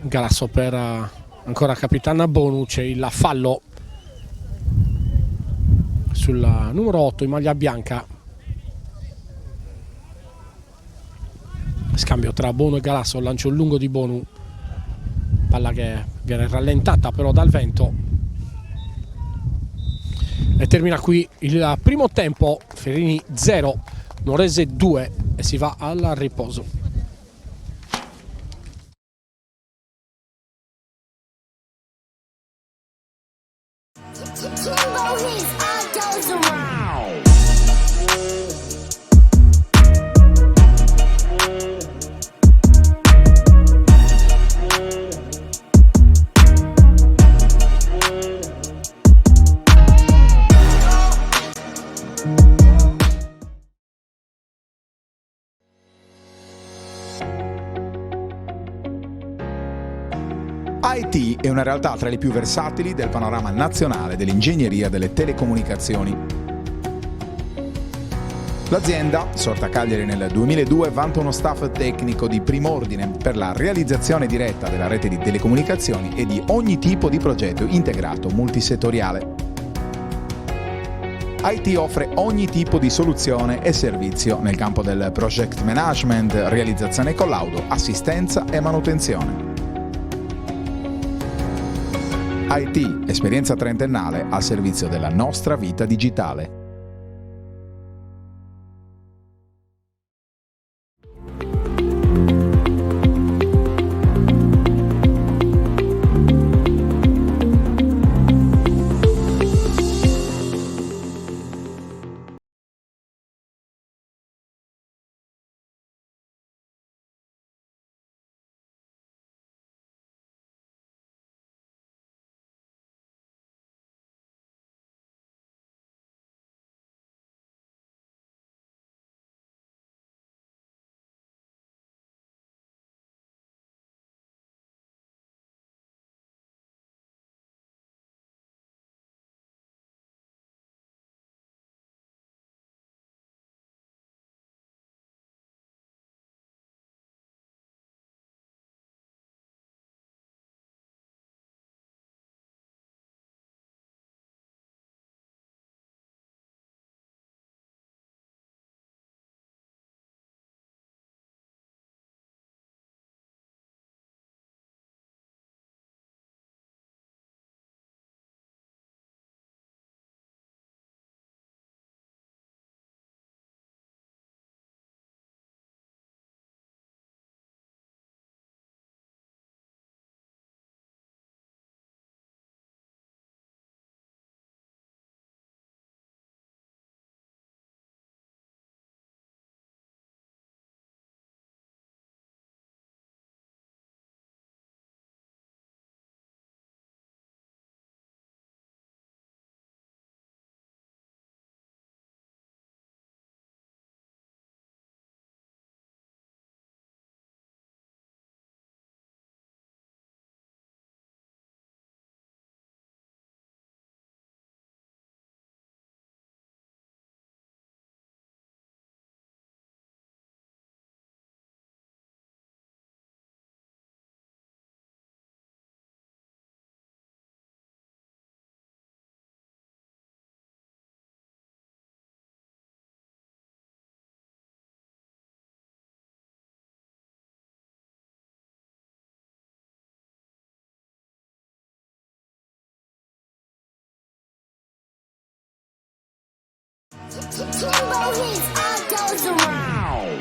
[SPEAKER 1] Galasso per ancora Capitana Bonu, c'è il fallo sul numero 8 in maglia bianca, scambio tra Bonu e Galasso, lancio lungo di Bonu, palla che viene rallentata però dal vento. E termina qui il primo tempo, Ferrini 0, Nuorese 2 e si va al riposo.
[SPEAKER 2] una realtà tra le più versatili del panorama nazionale dell'ingegneria delle telecomunicazioni. L'azienda, sorta a Cagliari nel 2002, vanta uno staff tecnico di prim'ordine per la realizzazione diretta della rete di telecomunicazioni e di ogni tipo di progetto integrato multisettoriale. IT offre ogni tipo di soluzione e servizio nel campo del project management, realizzazione e collaudo, assistenza e manutenzione. IT, esperienza trentennale al servizio della nostra vita digitale.
[SPEAKER 3] Jimbo hits all goes around.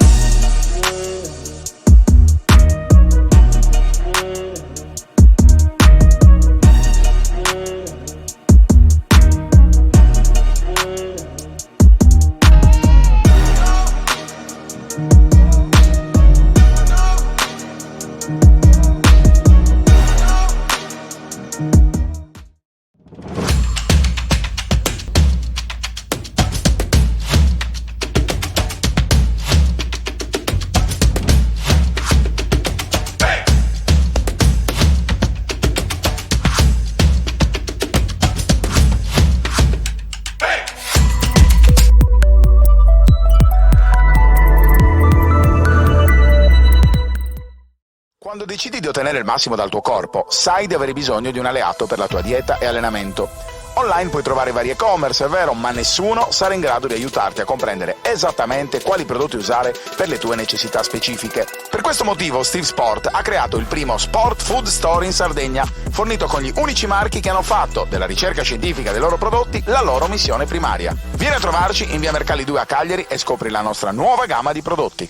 [SPEAKER 2] Quando decidi di ottenere il massimo dal tuo corpo, sai di avere bisogno di un alleato per la tua dieta e allenamento. Online puoi trovare vari e-commerce, è vero, ma nessuno sarà in grado di aiutarti a comprendere esattamente quali prodotti usare per le tue necessità specifiche. Per questo motivo Steve Sport ha creato il primo Sport Food Store in Sardegna, fornito con gli unici marchi che hanno fatto della ricerca scientifica dei loro prodotti la loro missione primaria. Vieni a trovarci in via Mercalli 2 a Cagliari e scopri la nostra nuova gamma di prodotti.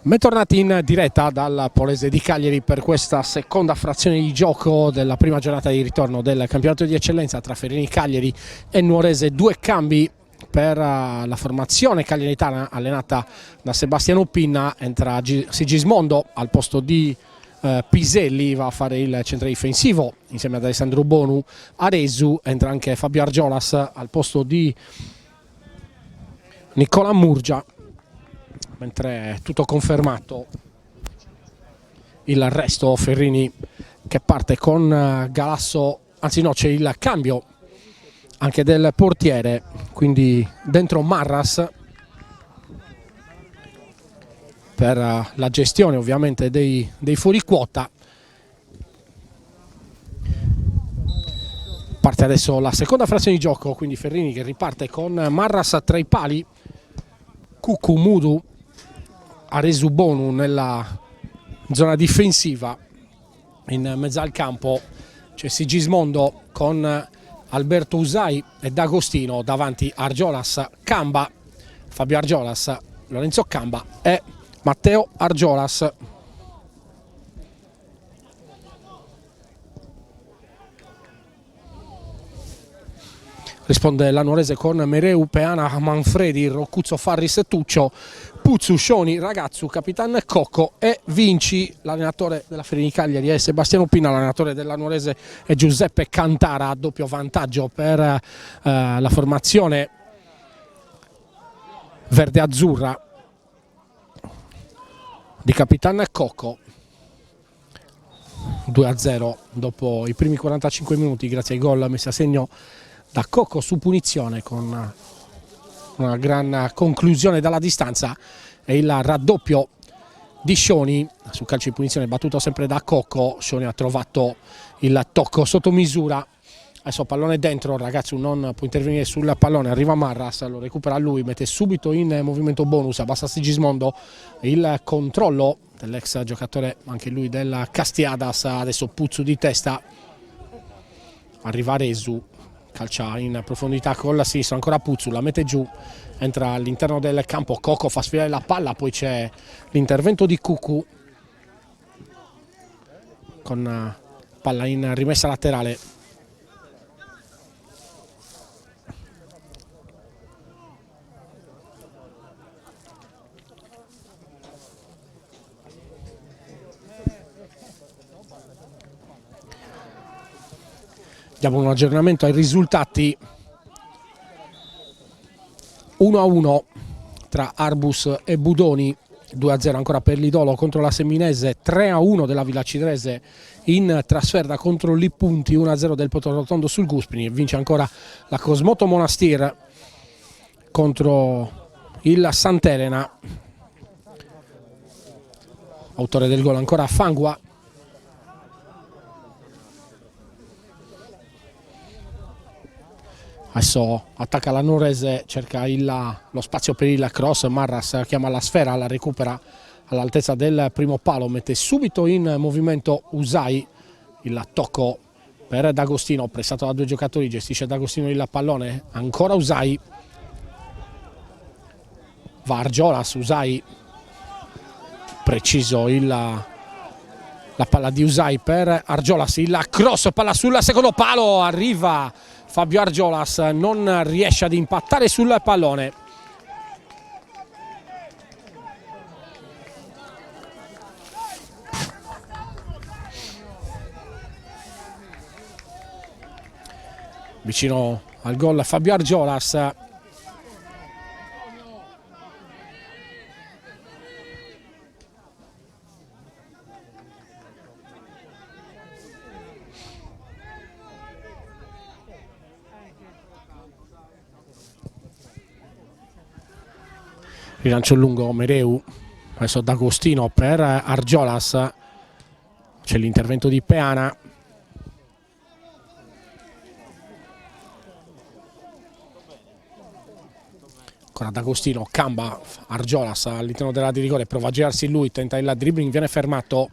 [SPEAKER 1] Bentornati in diretta dal Polese di Cagliari per questa seconda frazione di gioco della prima giornata di ritorno del campionato di eccellenza tra Ferrini Cagliari e Nuorese. Due cambi per la formazione cagliaritana allenata da Sebastiano Pinna. Entra Sigismondo al posto di Piselli, va a fare il centro difensivo insieme ad Alessandro Bonu. Aresu, entra anche Fabio Argiolas al posto di Nicola Murgia, mentre è tutto confermato il resto. Ferrini che parte con Galasso, anzi no, c'è il cambio anche del portiere, quindi dentro Marras per la gestione ovviamente dei fuori quota. Parte adesso la seconda frazione di gioco, quindi Ferrini che riparte con Marras tra i pali, Cucu, Mudu, Aresu, Bonu nella zona difensiva. In mezzo al campo c'è Sigismondo con Alberto Usai e D'Agostino, davanti Argiolas, Camba, Fabio Argiolas, Lorenzo Camba e Matteo Argiolas. Risponde l'Anuorese con Mereu, Peana, Manfredi, Roccuzzo, Farris, Tuccio, Puzzu, Scioni, Ragazzu, Capitan Cocco e Vinci. L'allenatore della Ferrini Cagliari è Sebastiano Pinna, l'allenatore dell'Anuorese è Giuseppe Cantara. A doppio vantaggio per la formazione verde-azzurra di Capitan Cocco. 2-0 dopo i primi 45 minuti grazie ai gol messi a segno da Cocco su punizione, con una gran conclusione dalla distanza, e il raddoppio di Scioni su calcio di punizione battuto sempre da Cocco. Scioni ha trovato il tocco sotto misura, adesso pallone dentro, ragazzi non può intervenire sul pallone, arriva Marras, lo recupera lui, mette subito in movimento Bonus, abbassa Sigismondo, il controllo dell'ex giocatore anche lui del Castiadas. Adesso Puzzu di testa, arriva Resu, calcia in profondità con la sinistra, ancora Puzzu, la mette giù, entra all'interno del campo, Cocco fa sfilare la palla, poi c'è l'intervento di Cucu con palla in rimessa laterale. Diamo un aggiornamento ai risultati: 1-1 tra Arbus e Budoni, 2-0 ancora per l'Idolo contro la Seminese, 3-1 della Villa Cidrese in trasferta contro l'Ippunti, 1-0 del Potorotondo sul Guspini, e vince ancora la Cosmoto Monastir contro il Sant'Elena. Autore del gol ancora Fangua. Adesso attacca l'Anuorese, cerca lo spazio per il cross, Marras chiama la sfera, la recupera all'altezza del primo palo, mette subito in movimento Usai, il tocco per D'Agostino, pressato da due giocatori, gestisce D'Agostino il pallone, ancora Usai, va Argiolas, Usai, preciso la palla di Usai per Argiolas, il cross, palla sul secondo palo, arriva Fabio Argiolas, non riesce ad impattare sul pallone. Vicino al gol Fabio Argiolas. Rilancio lungo Mereu, adesso D'Agostino per Argiolas, c'è l'intervento di Peana. Ancora D'Agostino, Camba, Argiolas all'interno dell'area di rigore, prova a girarsi lui, tenta il dribbling, viene fermato.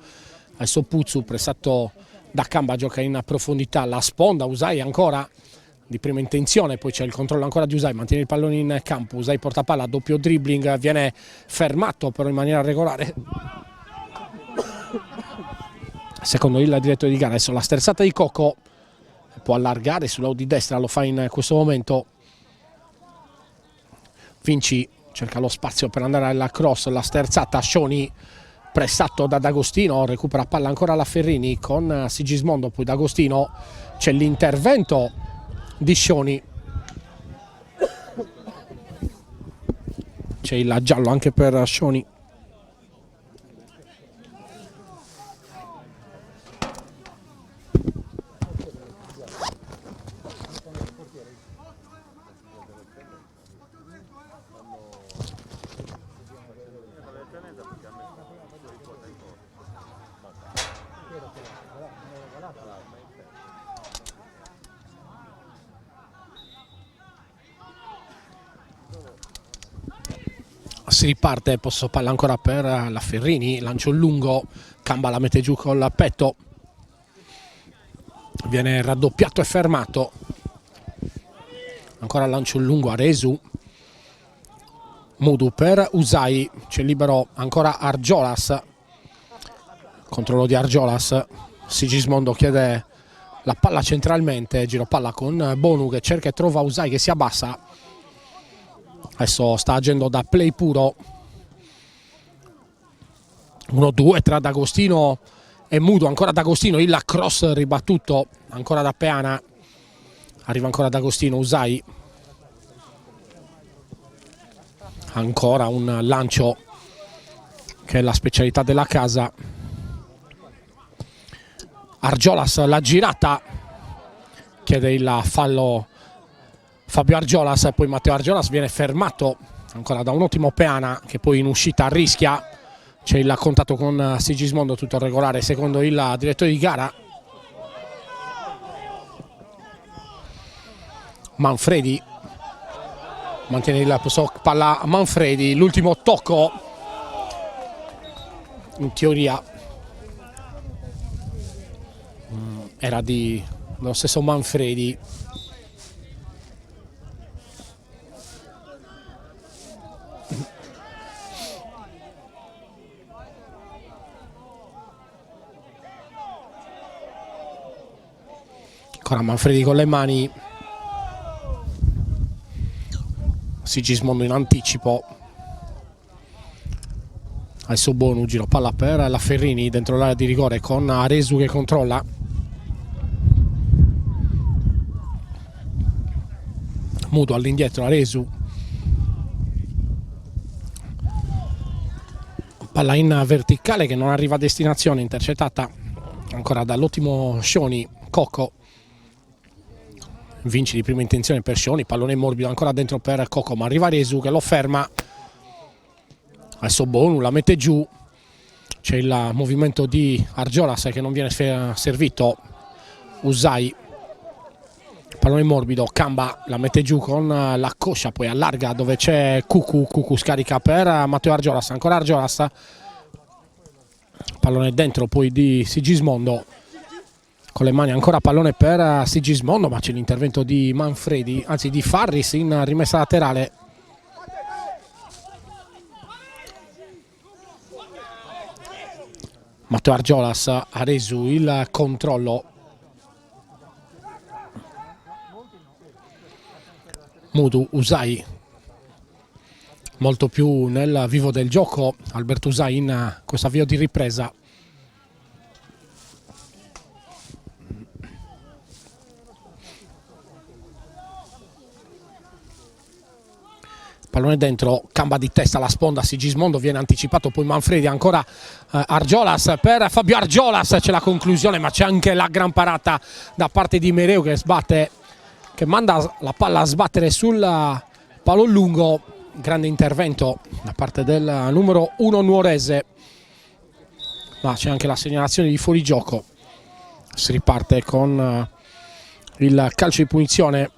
[SPEAKER 1] Adesso Puzzu, pressato da Camba, gioca in profondità, la sponda, Usai ancora di prima intenzione, poi c'è il controllo ancora di Usai, mantiene il pallone in campo, Usai porta palla, doppio dribbling, viene fermato però in maniera regolare. Secondo il direttore di gara, adesso la sterzata di Cocco, può allargare sull'out di destra, lo fa in questo momento. Vinci cerca lo spazio per andare alla cross, la sterzata, Scioni pressato da D'Agostino, recupera palla ancora la Ferrini con Sigismondo, poi D'Agostino, c'è l'intervento di Scioni, c'è il giallo anche per Scioni. Si riparte, posto palla ancora per la Ferrini, lancio lungo, Camba la mette giù col petto, viene raddoppiato e fermato, ancora lancio lungo a Resu, Mudu per Usai, c'è libero ancora Argiolas, controllo di Argiolas, Sigismondo chiede la palla centralmente, giro palla con Bonu che cerca e trova Usai che si abbassa. Adesso sta agendo da play puro, 1-2 tra D'Agostino e Mudo, ancora D'Agostino, il cross ribattuto ancora da Peana, arriva ancora D'Agostino, Usai, ancora un lancio che è la specialità della casa, Argiolas la girata, chiede il fallo Fabio Argiolas e poi Matteo Argiolas viene fermato ancora da un ottimo Peana che poi in uscita rischia, c'è il contatto con Sigismondo, tutto regolare secondo il direttore di gara. Manfredi mantiene il posto palla a Manfredi, l'ultimo tocco in teoria era dello stesso Manfredi. Ancora Manfredi con le mani, Sigismondo in anticipo, adesso Bonu, giro palla per la Ferrini dentro l'area di rigore con Aresu che controlla, Mudo all'indietro, Aresu, palla in verticale che non arriva a destinazione, intercettata ancora dall'ottimo Scioni, Cocco, vinci di prima intenzione per Scioni, pallone morbido ancora dentro per Cocco, ma arriva Resu che lo ferma, adesso Bonu la mette giù, c'è il movimento di Argiolas che non viene servito, Usai, pallone morbido, Camba la mette giù con la coscia, poi allarga dove c'è Cucu scarica per Matteo Argiolas, ancora Argiolas, pallone dentro poi di Sigismondo, con le mani ancora pallone per Sigismondo, ma c'è l'intervento di Manfredi, anzi di Farris in rimessa laterale. Matteo Argiolas ha reso il controllo. Mudu, Usai molto più nel vivo del gioco, Alberto Usai in questo avvio di ripresa. Pallone dentro, Camba di testa alla sponda, Sigismondo viene anticipato, poi Manfredi, ancora Argiolas per Fabio Argiolas, c'è la conclusione ma c'è anche la gran parata da parte di Mereu che sbatte, che manda la palla a sbattere sul pallone lungo, grande intervento da parte del numero 1 nuorese, ma c'è anche la segnalazione di fuorigioco, si riparte con il calcio di punizione.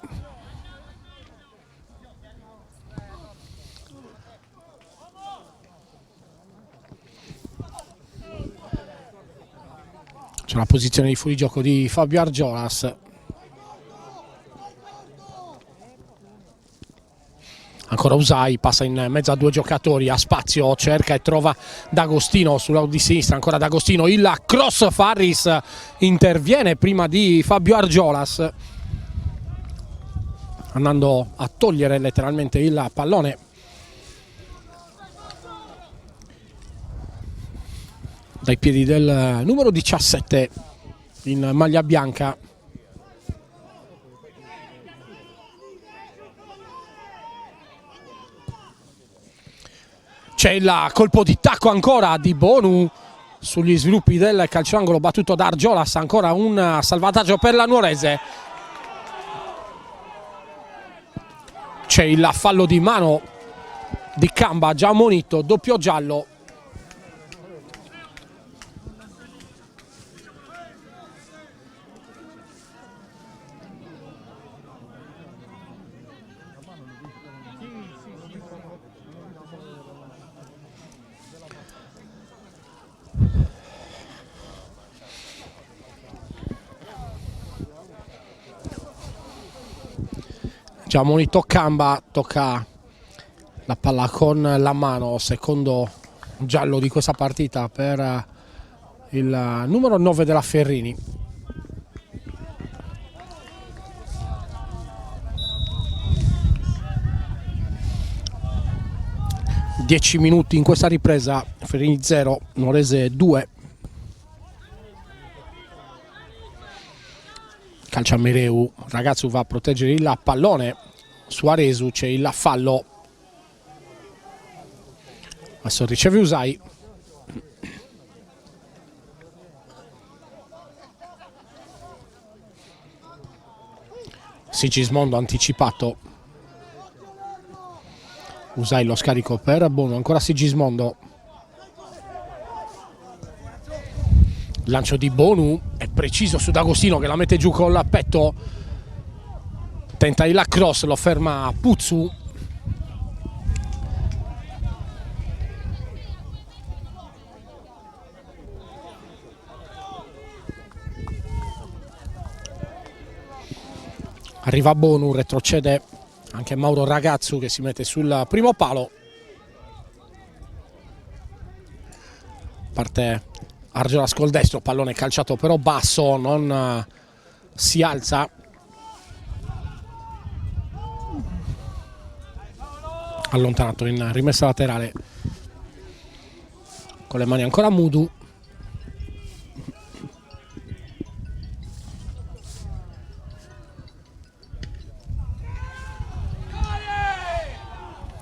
[SPEAKER 1] C'è una posizione di fuorigioco di Fabio Argiolas. Ancora Usai, passa in mezzo a due giocatori, ha spazio, cerca e trova D'Agostino sulla di sinistra, ancora D'Agostino, il cross, Farris interviene prima di Fabio Argiolas, andando a togliere letteralmente il pallone dai piedi del numero 17 in maglia bianca. C'è il colpo di tacco ancora di Bonu sugli sviluppi del calciangolo battuto da Argiolas, ancora un salvataggio per la Nuorese. C'è il fallo di mano di Camba già ammonito, doppio giallo. Già ammonito Camba, tocca la palla con la mano, secondo giallo di questa partita per il numero 9 della Ferrini. Dieci minuti in questa ripresa, Ferrini 0, Nuorese 2. Calcia Mereu, ragazzo va a proteggere il pallone su Aresu, c'è il fallo. Adesso riceve Usai. Sigismondo anticipato. Usai lo scarico per Bono, ancora Sigismondo. Lancio di Bonu, è preciso su D'Agostino che la mette giù con il petto. Tenta il cross, lo ferma Puzzu. Arriva Bonu, retrocede anche Mauro Ragazzu che si mette sul primo palo. Parte Argiolas col destro, pallone calciato però basso, non si alza. Allontanato in rimessa laterale. Con le mani ancora Mudu.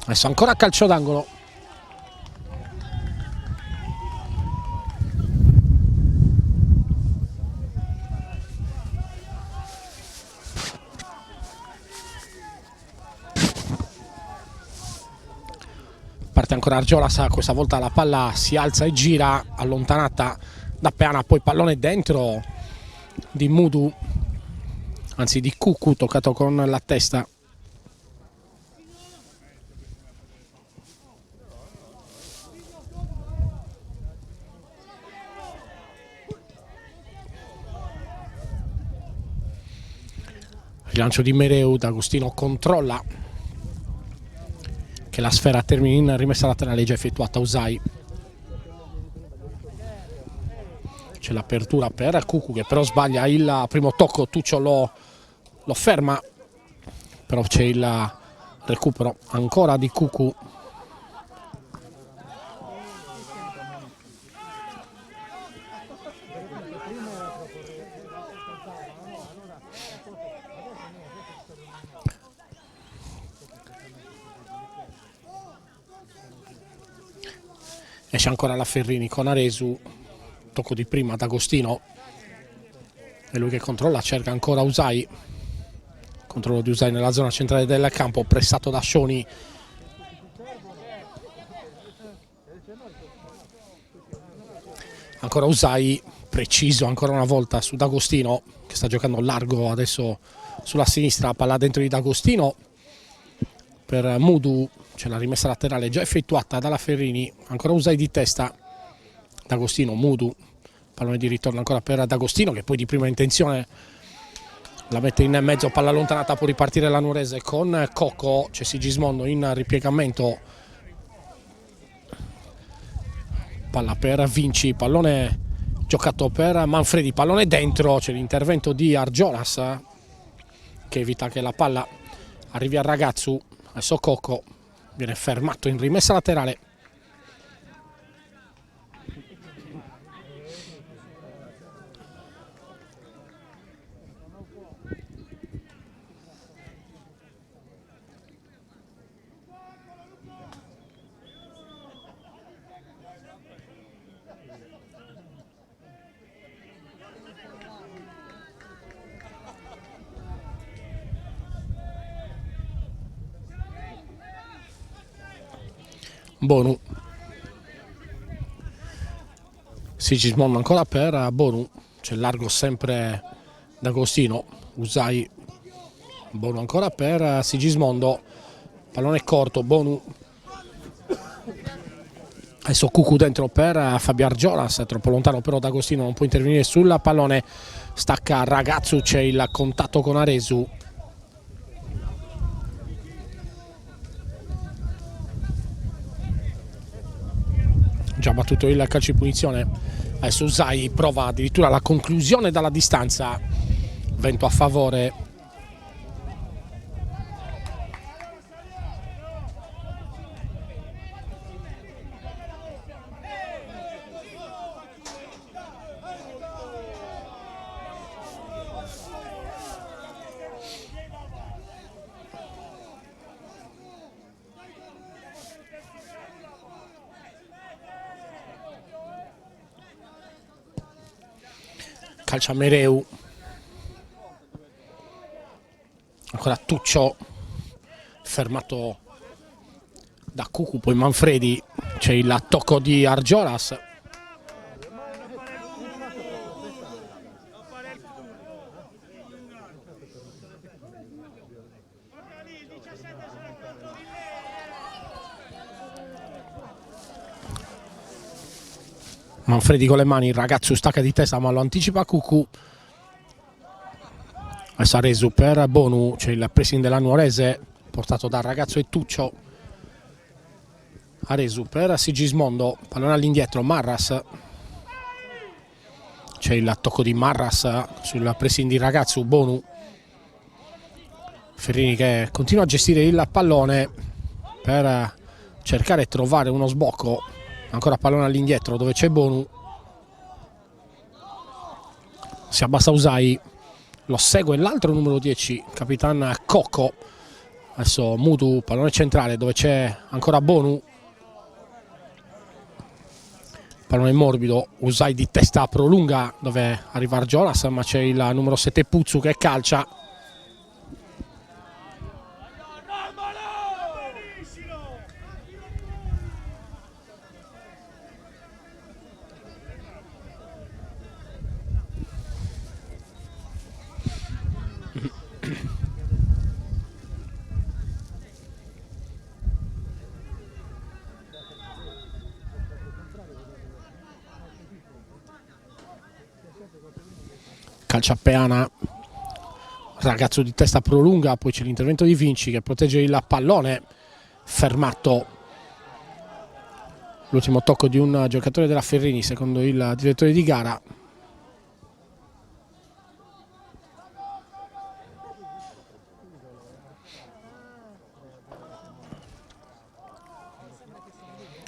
[SPEAKER 1] Adesso ancora calcio d'angolo. Parte ancora Argiolas, questa volta la palla si alza e gira, allontanata da Peana, poi pallone dentro di Mudu, anzi di Cucu, toccato con la testa. Rilancio di Mereu, D'Agostino controlla che la sfera termini in rimessa laterale già effettuata. Usai, c'è l'apertura per Cucu che però sbaglia il primo tocco, Tuccio lo ferma, però c'è il recupero ancora di Cucu. Esce ancora la Ferrini con Aresu, tocco di prima D'Agostino, è lui che controlla, cerca ancora Usai, controllo di Usai nella zona centrale del campo, pressato da Scioni. Ancora Usai, preciso ancora una volta su D'Agostino che sta giocando largo adesso sulla sinistra, palla dentro di D'Agostino per Mudu. C'è la rimessa laterale già effettuata dalla Ferrini, ancora Usai di testa, D'Agostino, Mudu, pallone di ritorno ancora per D'Agostino che poi di prima intenzione la mette in mezzo, palla allontanata, può ripartire la Nuorese con Cocco, c'è Sigismondo in ripiegamento, palla per Vinci, pallone giocato per Manfredi, pallone dentro, c'è l'intervento di Argiolas che evita che la palla arrivi al Ragazzu. Adesso Cocco viene fermato in rimessa laterale. Bonu. Sigismondo ancora per Bonu, c'è largo sempre D'Agostino, Usai, Bonu ancora per Sigismondo, pallone corto, Bonu. Adesso Cucu dentro per Fabio Argiolas, troppo lontano però D'Agostino non può intervenire sul pallone, stacca Ragazzu, c'è il contatto con Aresu. Già battuto il calcio di punizione, adesso Usai prova addirittura la conclusione dalla distanza, vento a favore. Calcia Mereu, ancora Tuccio, fermato da Cucu, poi Manfredi, c'è il tocco di Argiolas. Manfredi con le mani, il ragazzo stacca di testa ma lo anticipa Cucu. Adesso Aresu per Bonu, c'è il pressing della Nuorese portato dal ragazzo e Tuccio. Aresu per Sigismondo, pallone all'indietro, Marras. C'è il tocco di Marras sul pressing di ragazzo, Bonu. Ferrini che continua a gestire il pallone per cercare di trovare uno sbocco. Ancora pallone all'indietro dove c'è Bonu, si abbassa Usai, lo segue l'altro numero 10, Capitan Cocco. Adesso Mutu, pallone centrale dove c'è ancora Bonu, pallone morbido, Usai di testa prolunga dove arriva Argiolas, ma c'è il numero 7 Puzzu che calcia. Calcia Peana, ragazzo di testa prolunga, poi c'è l'intervento di Vinci che protegge il pallone, fermato. L'ultimo tocco di un giocatore della Ferrini secondo il direttore di gara.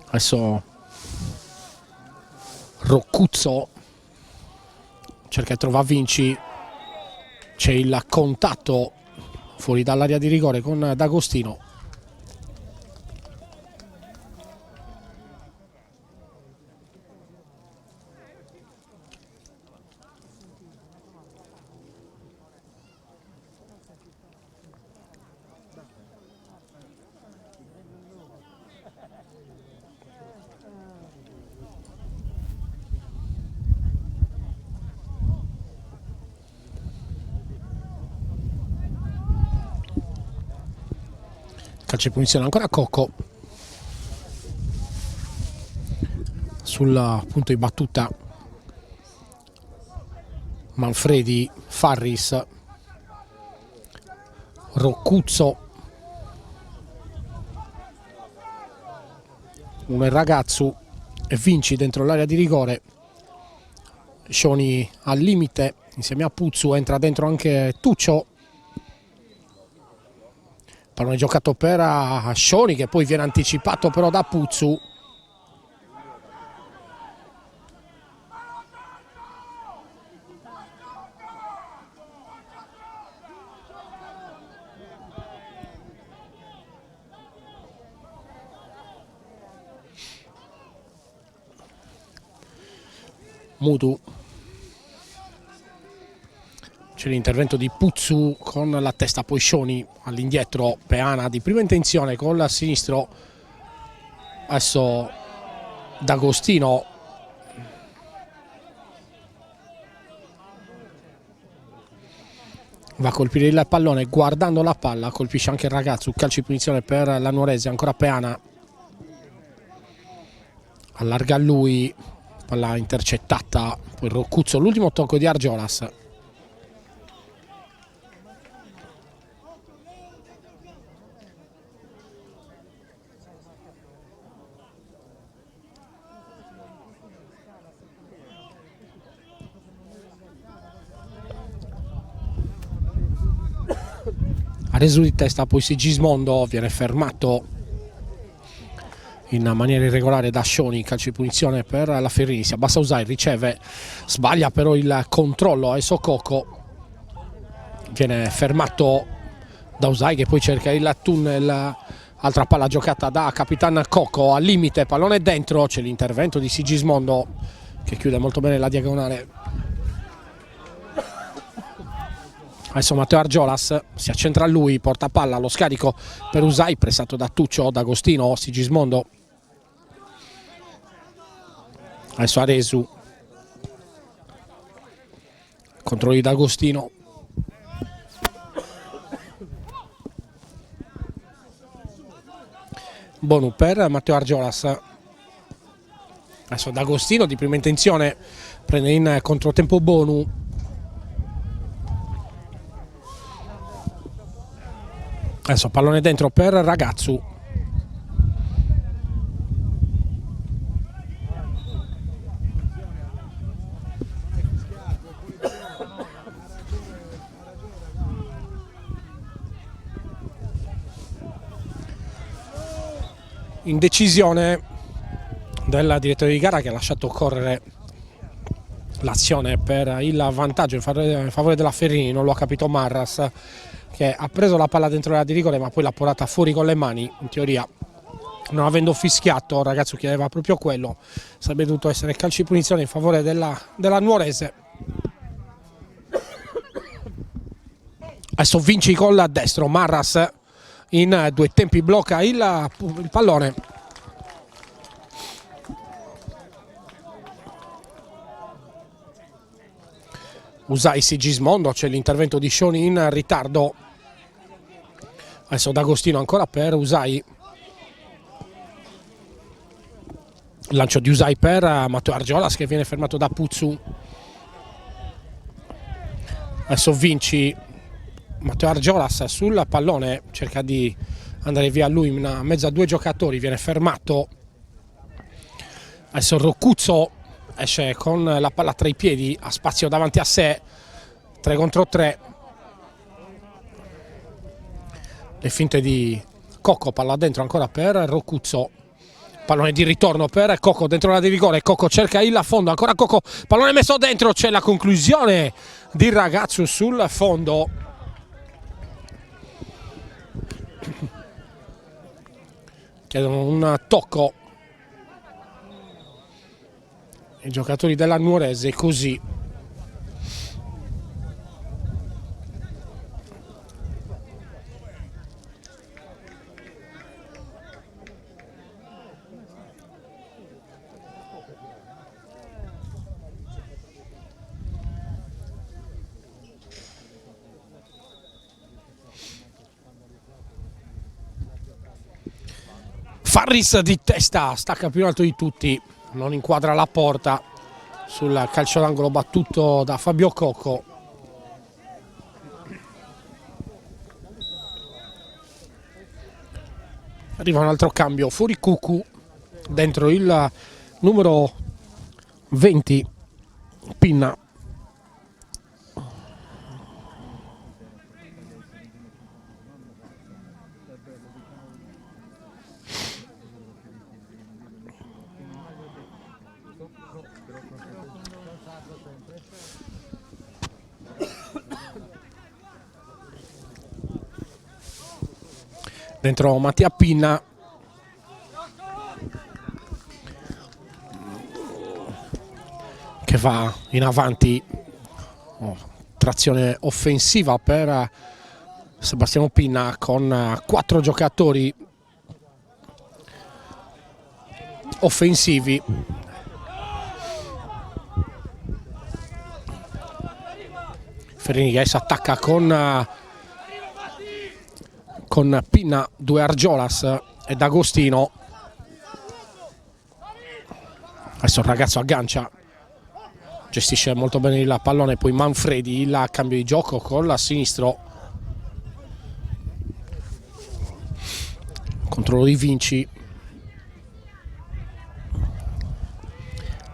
[SPEAKER 1] Adesso Roccuzzo cerca di trovare Vinci, c'è il contatto fuori dall'area di rigore con D'Agostino. Calcio di punizione ancora Cocco sul punto di battuta. Manfredi, Farris, Roccuzzo, un ragazzo e Vinci dentro l'area di rigore. Scioni al limite insieme a Puzzu, entra dentro anche Tuccio. Pallone giocato per Scioni che poi viene anticipato però da Puzzu. Mutu. C'è l'intervento di Puzzu con la testa, poi Scioni all'indietro, Peana di prima intenzione col sinistro. Adesso D'Agostino va a colpire il pallone guardando la palla, colpisce anche il ragazzo, calcio di punizione per la Nuorese, ancora Peana, allarga a lui, palla intercettata, poi Roccuzzo, l'ultimo tocco di Argiolas. Aresu di testa, poi Sigismondo viene fermato in maniera irregolare da Scioni, calcio di punizione per la Ferrini, si abbassa Usai, riceve, sbaglia però il controllo, adesso Coco viene fermato da Usai che poi cerca il tunnel, altra palla giocata da Capitan Coco, al limite, pallone dentro, c'è l'intervento di Sigismondo che chiude molto bene la diagonale. Adesso Matteo Argiolas si accentra a lui, porta palla allo scarico per Usai, pressato da Tuccio, D'Agostino, Sigismondo. Adesso Aresu, controllo di D'Agostino. Bonu per Matteo Argiolas. Adesso D'Agostino di prima intenzione prende in controtempo Bonu. Adesso pallone dentro per Ragazzu. Indecisione del direttore di gara che ha lasciato correre l'azione per il vantaggio in favore della Ferrini, non lo ha capito Marras, che ha preso la palla dentro l'area di rigore ma poi l'ha portata fuori con le mani. In teoria, non avendo fischiato, il ragazzo chiedeva proprio quello, sarebbe dovuto essere calcio di punizione in favore della Nuorese. Adesso Vinci col destro, Marras in due tempi blocca il pallone. Usai Sigismondo, c'è l'intervento di Scioni in ritardo. Adesso D'Agostino ancora per Usai. Lancio di Usai per Matteo Argiolas che viene fermato da Puzzu. Adesso Vinci, Matteo Argiolas sul pallone, cerca di andare via lui in mezzo a due giocatori, viene fermato. Adesso Roccuzzo esce con la palla tra i piedi, ha spazio davanti a sé, 3 contro 3. Le finte di Coco, palla dentro ancora per Roccuzzo, pallone di ritorno per Coco dentro la di rigore, Coco cerca il fondo, ancora Coco, pallone messo dentro, c'è la conclusione di Ragazzu sul fondo. Chiedono un tocco i giocatori della Nuorese, così Farris di testa, stacca più in alto di tutti, non inquadra la porta sul calcio d'angolo battuto da Fabio Coco. Arriva un altro cambio, fuori Cucu, dentro il numero 20 Pinna. Dentro Mattia Pinna, che va in avanti, trazione offensiva per Sebastiano Pinna con 4 giocatori offensivi. Ferrini che si attacca con Pinna, due Argiolas e D'Agostino. Adesso il ragazzo aggancia, gestisce molto bene il pallone, poi Manfredi, il cambio di gioco con la sinistro, controllo di Vinci,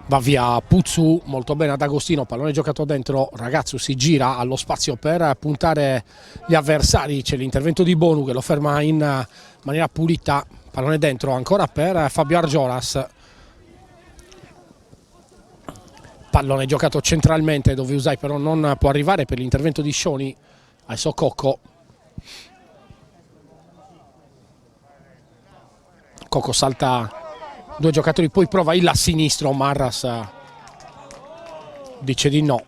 [SPEAKER 1] va via Puzzu, molto bene ad Agostino, pallone giocato dentro, ragazzo si gira allo spazio per puntare gli avversari, c'è l'intervento di Bonu che lo ferma in maniera pulita, pallone dentro ancora per Fabio Argiolas, pallone giocato centralmente dove Usai però non può arrivare per l'intervento di Scioni. Adesso Cocco salta due giocatori, poi prova il sinistro, Marras dice di no.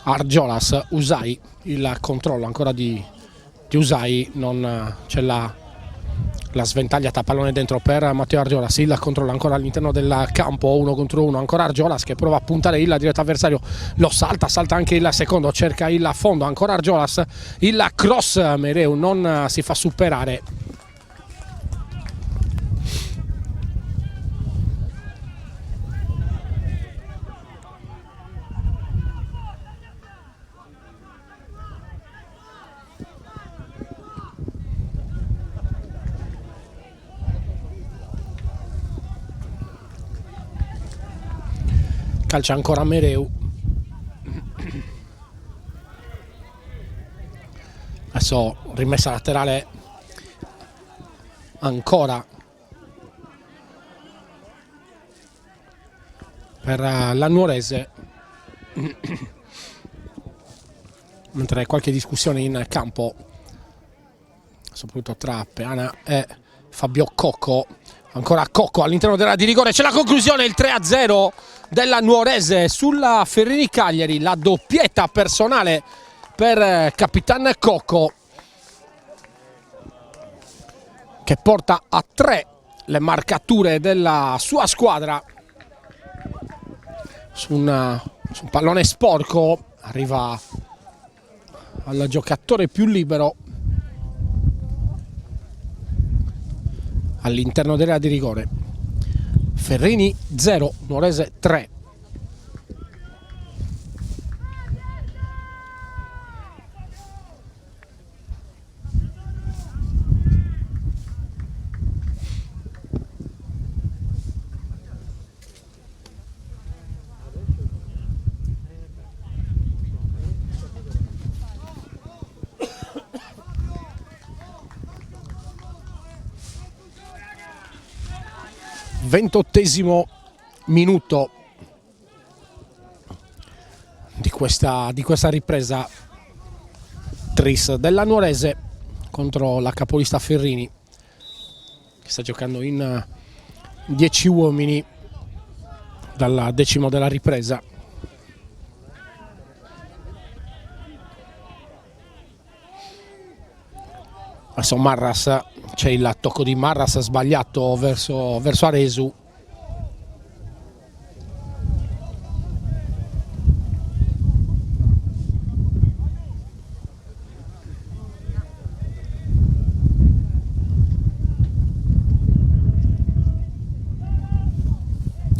[SPEAKER 1] Argiolas, Usai, il controllo ancora di Usai, non c'è la sventagliata, pallone dentro per Matteo Argiolas, il controllo ancora all'interno del campo, 1 contro 1, ancora Argiolas che prova a puntare il diretto avversario, lo salta anche il secondo, cerca il fondo, ancora Argiolas, il cross, Mereu non si fa superare. Calcia ancora Mereu, adesso rimessa laterale ancora per la Nuorese, mentre qualche discussione in campo soprattutto tra Peana e Fabio Cocco. Ancora Cocco all'interno dell'area di rigore, c'è la conclusione, il 3-0 della Nuorese sulla Ferrini Cagliari, la doppietta personale per Capitan Cocco che porta a 3 le marcature della sua squadra su un pallone sporco, arriva al giocatore più libero all'interno dell'area di rigore. Ferrini 0, Nuorese 3. Ventottesimo minuto di questa ripresa. Tris della Nuorese contro la capolista Ferrini che sta giocando in 10 uomini dal decimo della ripresa. Adesso Marras, c'è il tocco di Marras sbagliato verso Aresu.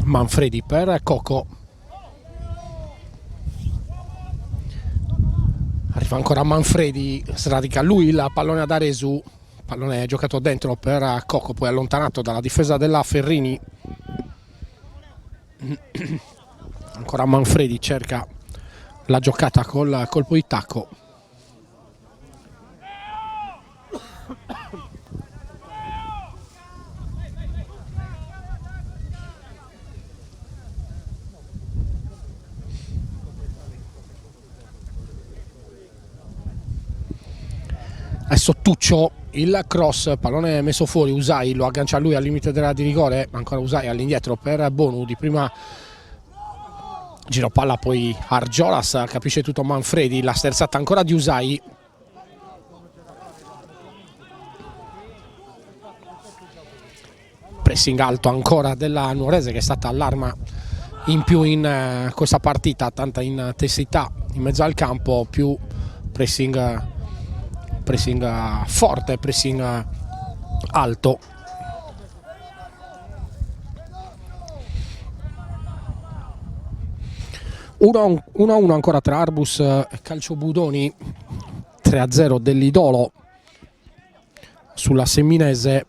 [SPEAKER 1] Manfredi per Cocco. Arriva ancora Manfredi, sradica lui il pallone ad Aresu, pallone giocato dentro per Cocco, poi allontanato dalla difesa della Ferrini. Ancora Manfredi cerca la giocata col colpo di tacco. Adesso Tuccio, il cross, pallone messo fuori, Usai lo aggancia lui al limite della di rigore, ancora Usai all'indietro per Bonu, di prima Giro palla poi Argiolas, capisce tutto Manfredi, la sterzata ancora di Usai. Pressing alto ancora della Nuorese, che è stata l'arma in più in questa partita, tanta intensità in mezzo al campo, più pressing forte, pressing alto. Uno a uno ancora tra Arbus e Calciobudoni, 3-0 dell'Idolo sulla Seminese.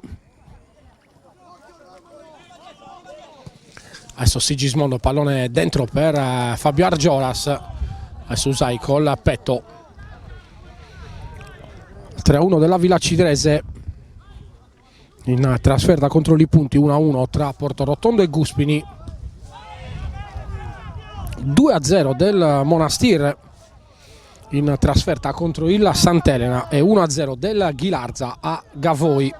[SPEAKER 1] Adesso Sigismondo, pallone dentro per Fabio Argiolas, adesso Usai col petto. 3-1 della Villa Cidrese in trasferta contro i Punti, 1-1 tra Portorotondo e Guspini. 2-0 del Monastir in trasferta contro il Sant'Elena e 1-0 del Ghilarza a Gavoi.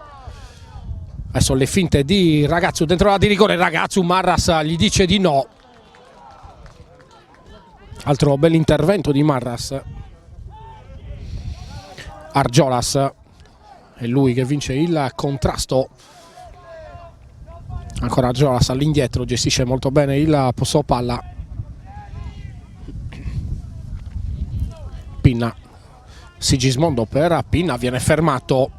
[SPEAKER 1] Adesso le finte di Ragazzu dentro la di rigore, Ragazzu, Marras gli dice di no. Altro bell'intervento di Marras. Argiolas è lui che vince il contrasto. Ancora Argiolas all'indietro, gestisce molto bene il possesso palla. Pinna, Sigismondo per Pinna, viene fermato.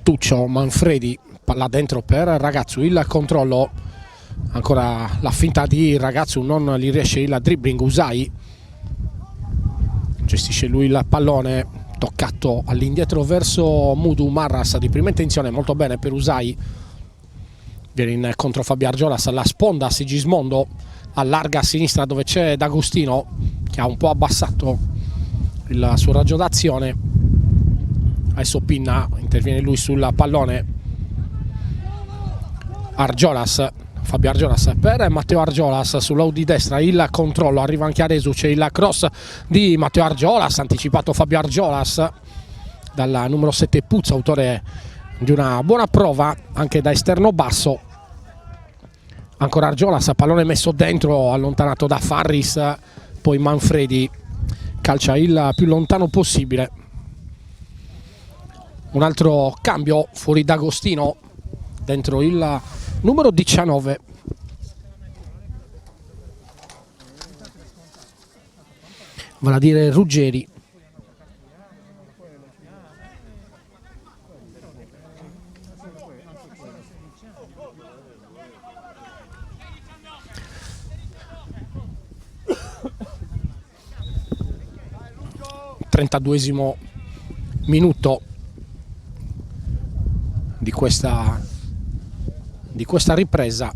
[SPEAKER 1] Tuccio, Manfredi, palla dentro per Ragazzu, il controllo, ancora la finta di Ragazzu, non gli riesce il dribbling. Usai gestisce lui il pallone, toccato all'indietro verso Mudu. Marras di prima intenzione, molto bene per Usai, viene in contro Fabio Argiolas, alla sponda Sigismondo, allarga a sinistra dove c'è D'Agostino che ha un po' abbassato il suo raggio d'azione. Adesso Pinna, interviene lui sul pallone. Argiolas, Fabio Argiolas per Matteo Argiolas sull'out di destra, il controllo, arriva anche Aresu, c'è il cross di Matteo Argiolas, anticipato Fabio Argiolas dal numero 7 Puzzo, autore di una buona prova anche da esterno basso. Ancora Argiolas, pallone messo dentro, allontanato da Farris, poi Manfredi calcia il più lontano possibile. Un altro cambio, fuori D'Agostino, dentro il numero 19. Vale a dire Ruggeri. Trentaduesimo minuto di questa ripresa.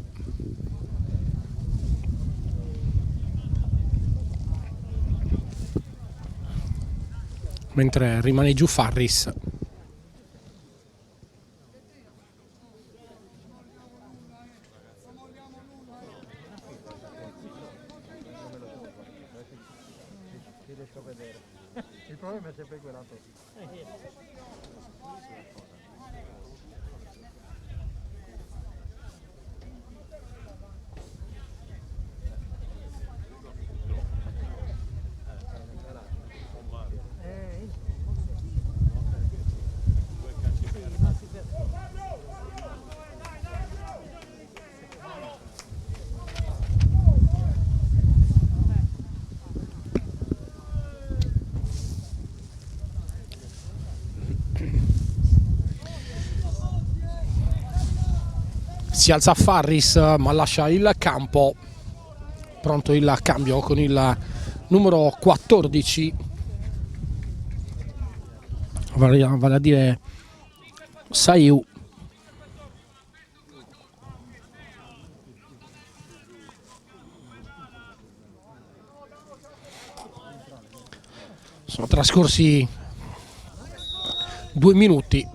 [SPEAKER 1] Mentre rimane giù Farris.
[SPEAKER 4] Il problema è sempre quell'altro.
[SPEAKER 1] Si alza Farris ma lascia il campo, pronto il cambio con il numero 14, vale a dire Saiu. Sono trascorsi 2 minuti,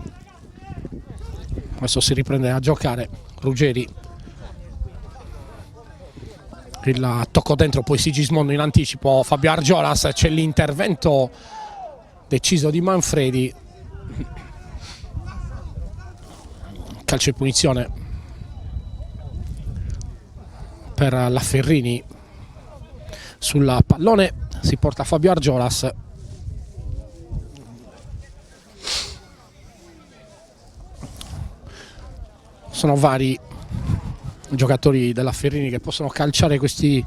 [SPEAKER 1] adesso si riprende a giocare. Ruggeri, il tocco dentro, poi Sigismondo in anticipo, Fabio Argiolas, c'è l'intervento deciso di Manfredi. calcio di punizione per la Ferrini. Sul pallone si porta Fabio Argiolas. Sono vari giocatori della Ferrini che possono calciare queste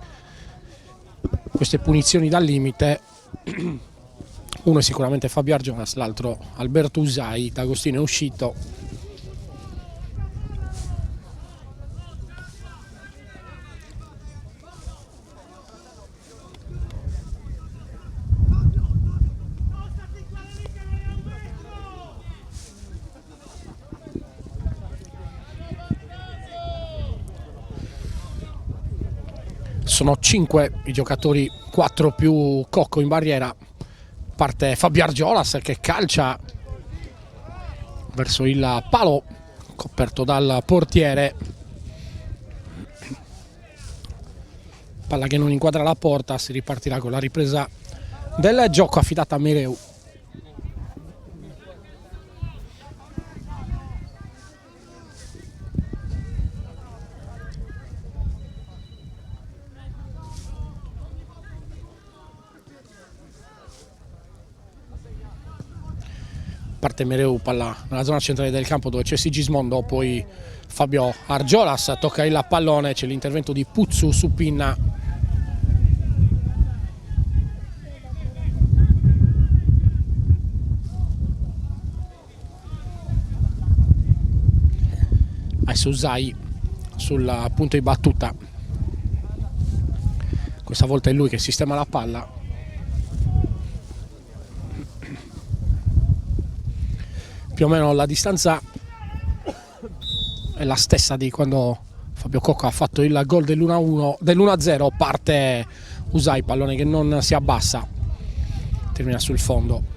[SPEAKER 1] punizioni dal limite. Uno è sicuramente Fabio Argiolas, l'altro Alberto Usai. D'Agostino è uscito. Sono 5 i giocatori, 4 più Cocco in barriera. Parte Fabio Argiolas che calcia verso il palo coperto dal portiere. Palla che non inquadra la porta, si ripartirà con la ripresa del gioco affidata a Mereu. Parte Mereu, palla nella zona centrale del campo dove c'è Sigismondo, poi Fabio Argiolas tocca il pallone, c'è l'intervento di Puzzu su Pinna. Adesso Usai sul punto di battuta, questa volta è lui che sistema la palla. Più o meno la distanza è la stessa di quando Fabio Cocco ha fatto il gol dell'1-0. Parte Usai, pallone che non si abbassa, termina sul fondo.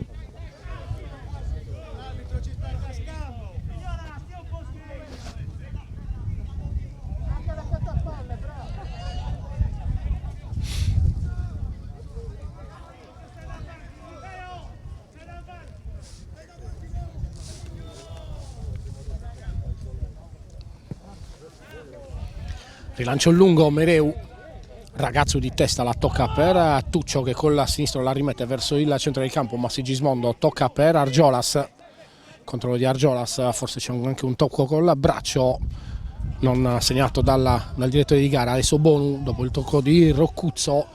[SPEAKER 1] Rilancio lungo, Mereu, ragazzo di testa, la tocca per Tuccio che con la sinistra la rimette verso il centro del campo, ma Sigismondo tocca per Argiolas, controllo di Argiolas, forse c'è anche un tocco col braccio non segnato dal direttore di gara. Adesso Bonu, dopo il tocco di Roccuzzo,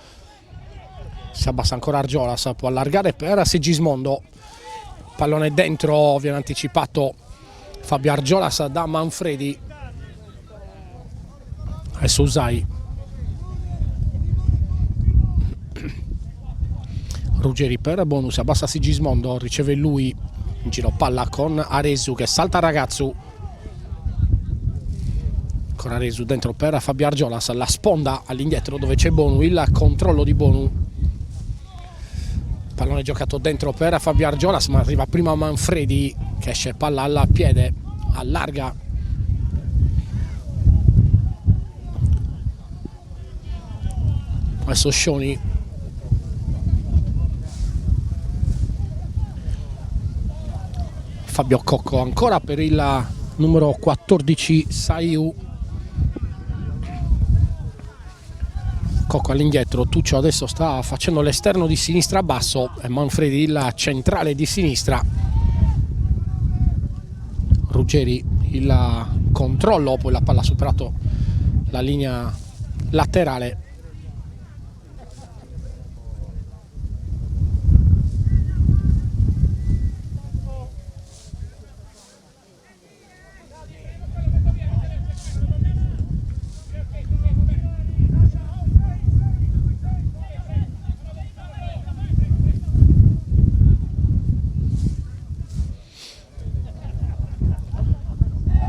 [SPEAKER 1] si abbassa ancora Argiolas, può allargare per Sigismondo, pallone dentro, viene anticipato Fabio Argiolas da Manfredi. Adesso Usai, Ruggeri per Bonus, abbassa Sigismondo, riceve lui, in giro palla con Aresu che salta Ragazzu, con Aresu dentro per Fabio Argiolas, la sponda all'indietro dove c'è Bonu, il controllo di Bonu, pallone giocato dentro per Fabio Argiolas, ma arriva prima Manfredi che esce palla al piede, allarga. Adesso Scioni, Fabio Cocco ancora per il numero 14 Saiu, Cocco all'indietro, Tuccio adesso sta facendo l'esterno di sinistra basso e Manfredi il centrale di sinistra. Ruggeri il controllo, poi la palla ha superato la linea laterale.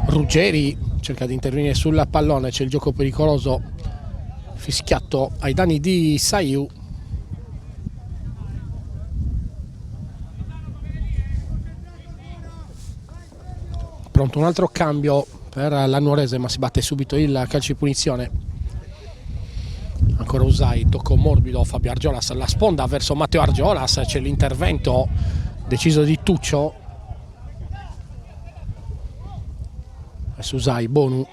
[SPEAKER 1] Ruggeri cerca di intervenire sul pallone, c'è il gioco pericoloso fischiato ai danni di Saiu. Pronto un altro cambio per l'Annuorese, ma si batte subito il calcio di punizione. Ancora Usai, tocco morbido, Fabio Argiolas alla sponda verso Matteo Argiolas, c'è l'intervento deciso di Tuccio. Adesso Usai, Bonu,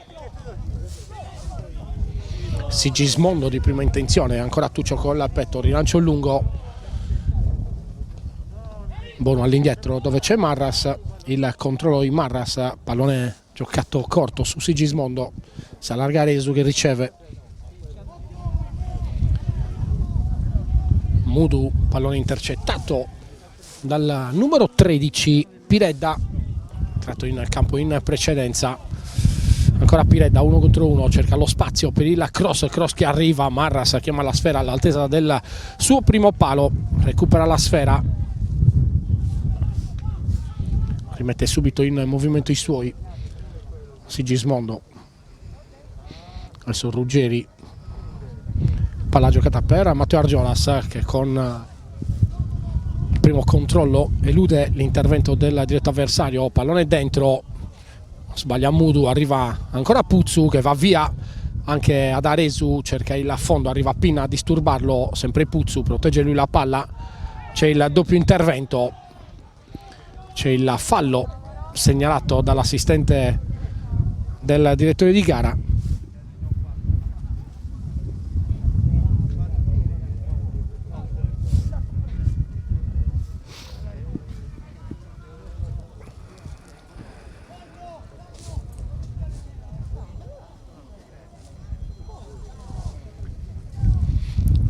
[SPEAKER 1] Sigismondo di prima intenzione, ancora Tuccio col petto, rilancio lungo, Bonu all'indietro dove c'è Marras, il controllo di Marras, pallone giocato corto su Sigismondo, si allarga Resu che riceve, Mudu, pallone intercettato dal numero 13 Piredda, tratto in campo in precedenza, ancora Piredda 1 contro 1, cerca lo spazio per il cross che arriva, Marras chiama la sfera all'altezza del suo primo palo, recupera la sfera, rimette subito in movimento i suoi, Sigismondo, adesso Ruggeri, palla giocata per Matteo Argiolas che con il primo controllo elude l'intervento del diretto avversario, pallone dentro, sbaglia Mudu, arriva ancora Puzzu che va via anche ad Aresu, cerca il fondo, arriva Pinna a disturbarlo, sempre Puzzu, protegge lui la palla, c'è il doppio intervento, c'è il fallo segnalato dall'assistente del direttore di gara.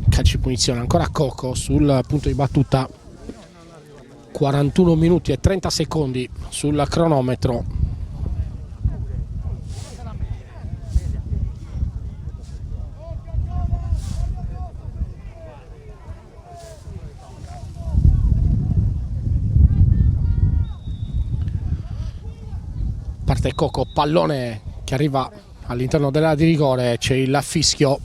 [SPEAKER 1] Calci punizione, ancora Coco sul punto di battuta, 41 minuti e 30 secondi sul cronometro. Parte Coco, pallone che arriva all'interno dell'area di rigore, c'è il fischio.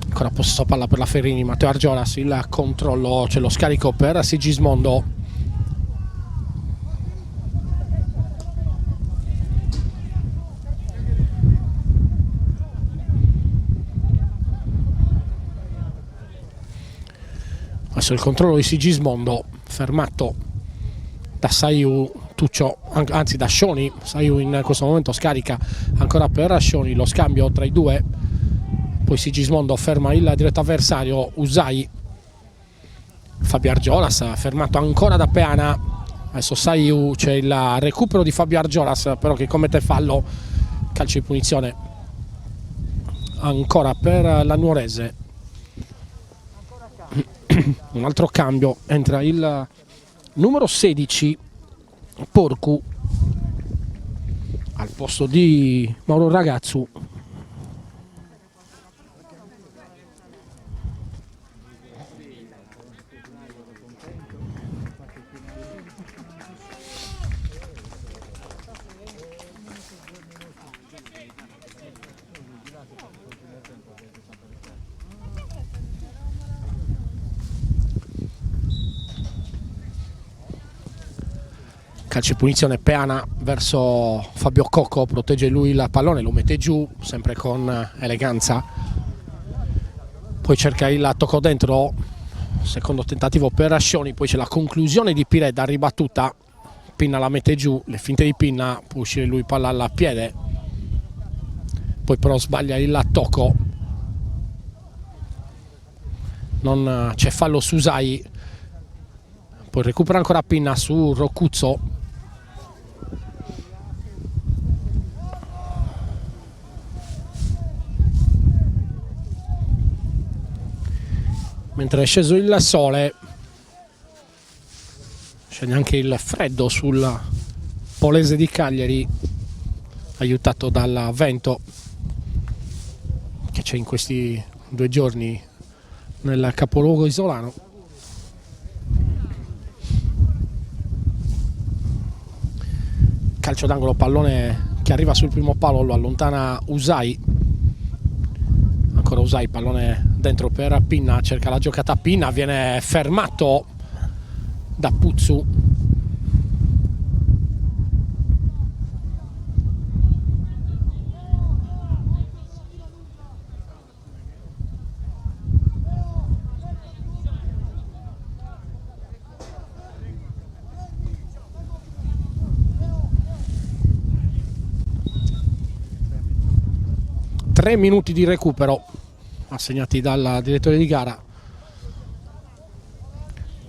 [SPEAKER 1] Ancora possesso palla per la Ferrini, Matteo Argiolas, il controllo, c'è lo scarico per Sigismondo. Adesso il controllo di Sigismondo, fermato da Saiu, Tuccio, anzi da Scioni. Saiu in questo momento scarica ancora per Scioni, lo scambio tra i due. Poi Sigismondo ferma il diretto avversario, Usai, Fabio Argiolas fermato ancora da Peana, adesso Saiu, c'è il recupero di Fabio Argiolas però che commette fallo, calcio di punizione ancora per la Nuorese. Un altro cambio, entra il numero 16 Porcu al posto di Mauro Ragazzu. Calcio di punizione, Peana verso Fabio Coco, protegge lui il pallone, lo mette giù sempre con eleganza, poi cerca il tocco dentro, secondo tentativo per Scioni, poi c'è la conclusione di Piredda ribattuta, Pinna la mette giù, le finte di Pinna, può uscire lui palla al piede, poi però sbaglia il tocco, non c'è fallo su Usai, poi recupera ancora Pinna su Roccuzzo. Mentre è sceso il sole, scende anche il freddo sul Polese di Cagliari, aiutato dal vento che c'è in questi 2 giorni nel capoluogo isolano. Calcio d'angolo, pallone che arriva sul primo palo, lo allontana Usai, ancora Usai, pallone dentro per Pinna, cerca la giocata Pinna, viene fermato da Puzzu. 3 minuti di recupero assegnati dal direttore di gara.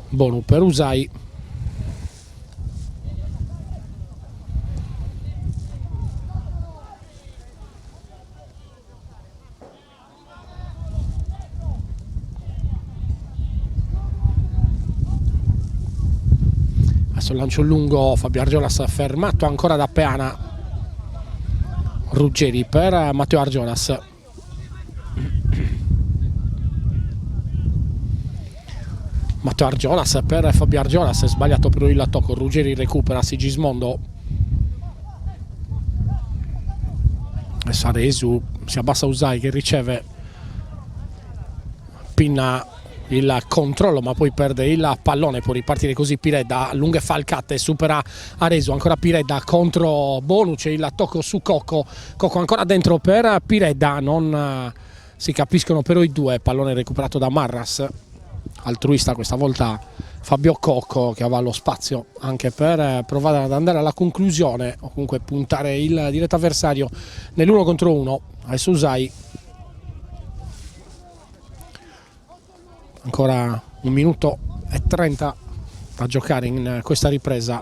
[SPEAKER 1] Bonu per Usai. Adesso lancio lungo, Fabio Argiolas fermato ancora da Peana. Ruggeri per Matteo Argiolas. Matteo Argiolas per Fabio Argiolas, è sbagliato però il tocco. Ruggeri recupera Sigismondo. Adesso Aresu, si abbassa Usai che riceve, pinna il controllo ma poi perde il pallone. Può ripartire così Piredda, lunghe falcate, supera Aresu, ancora Piredda contro Bonu, c'è il tocco su Cocco. Cocco ancora dentro per Piredda, non si capiscono però i due. Pallone recuperato da Marras, altruista questa volta Fabio Cocco, che aveva lo spazio anche per provare ad andare alla conclusione o comunque puntare il diretto avversario nell'1 contro 1. Adesso Usai, ancora 1 minuto e 30 da giocare in questa ripresa.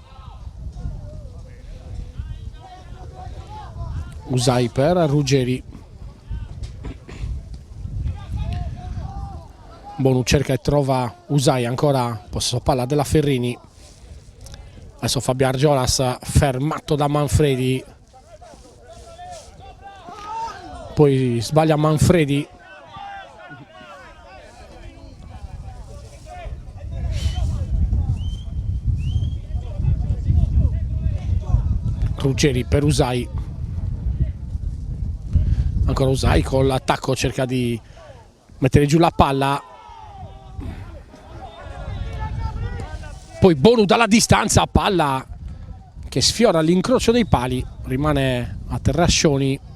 [SPEAKER 1] Usai per Ruggeri. Bonu cerca e trova Usai, ancora possesso palla della Ferrini. Adesso Fabio Argiolas fermato da Manfredi, poi sbaglia Manfredi. Ruggeri per Usai, ancora Usai con l'attacco cerca di mettere giù la palla, poi Bonu dalla distanza, palla che sfiora l'incrocio dei pali, rimane a Terrascioni.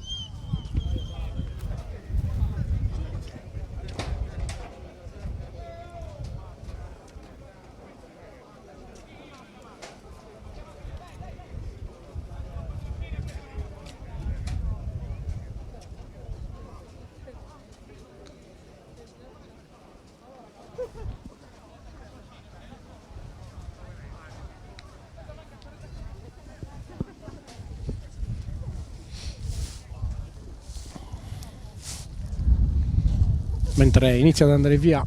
[SPEAKER 1] Mentre inizia ad andare via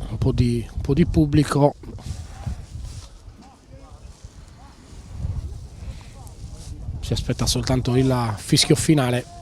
[SPEAKER 1] un po' di pubblico, si aspetta soltanto il fischio finale.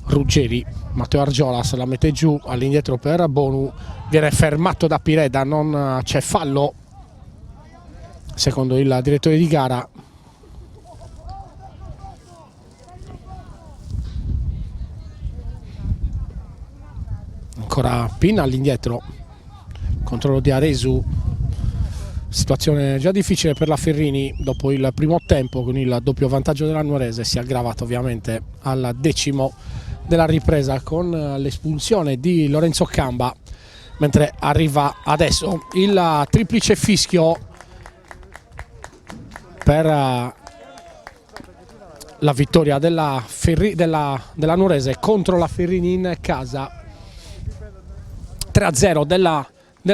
[SPEAKER 1] Ruggeri, Matteo Argiolas la mette giù, all'indietro per Bonu, viene fermato da Piredda, non c'è fallo secondo il direttore di gara. Ancora Pinna all'indietro, controllo di Aresu, situazione già difficile per la Ferrini dopo il primo tempo con il doppio vantaggio della Nuorese. Si è aggravata ovviamente al 10° della ripresa con l'espulsione di Lorenzo Camba, mentre arriva adesso il triplice fischio per la vittoria della Nuorese contro la Ferrini in casa. 3-0 della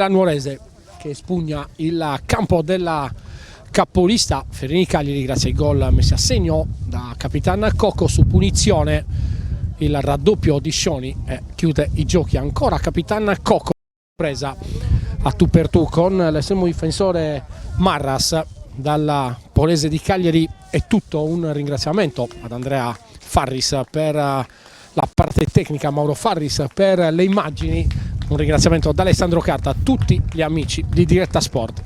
[SPEAKER 1] Nuorese, che espugna il campo della capolista Ferrini Cagliari grazie ai gol messi a segno da Capitan Cocco su punizione. Il raddoppio di Scioni chiude i giochi, ancora Capitan Cocco, presa a tu per tu con l'estremo difensore Marras. Dalla Polese di Cagliari è tutto un ringraziamento ad Andrea Farris per la parte tecnica, Mauro Farris per le immagini, un ringraziamento da Alessandro Carta a tutti gli amici di Diretta Sport.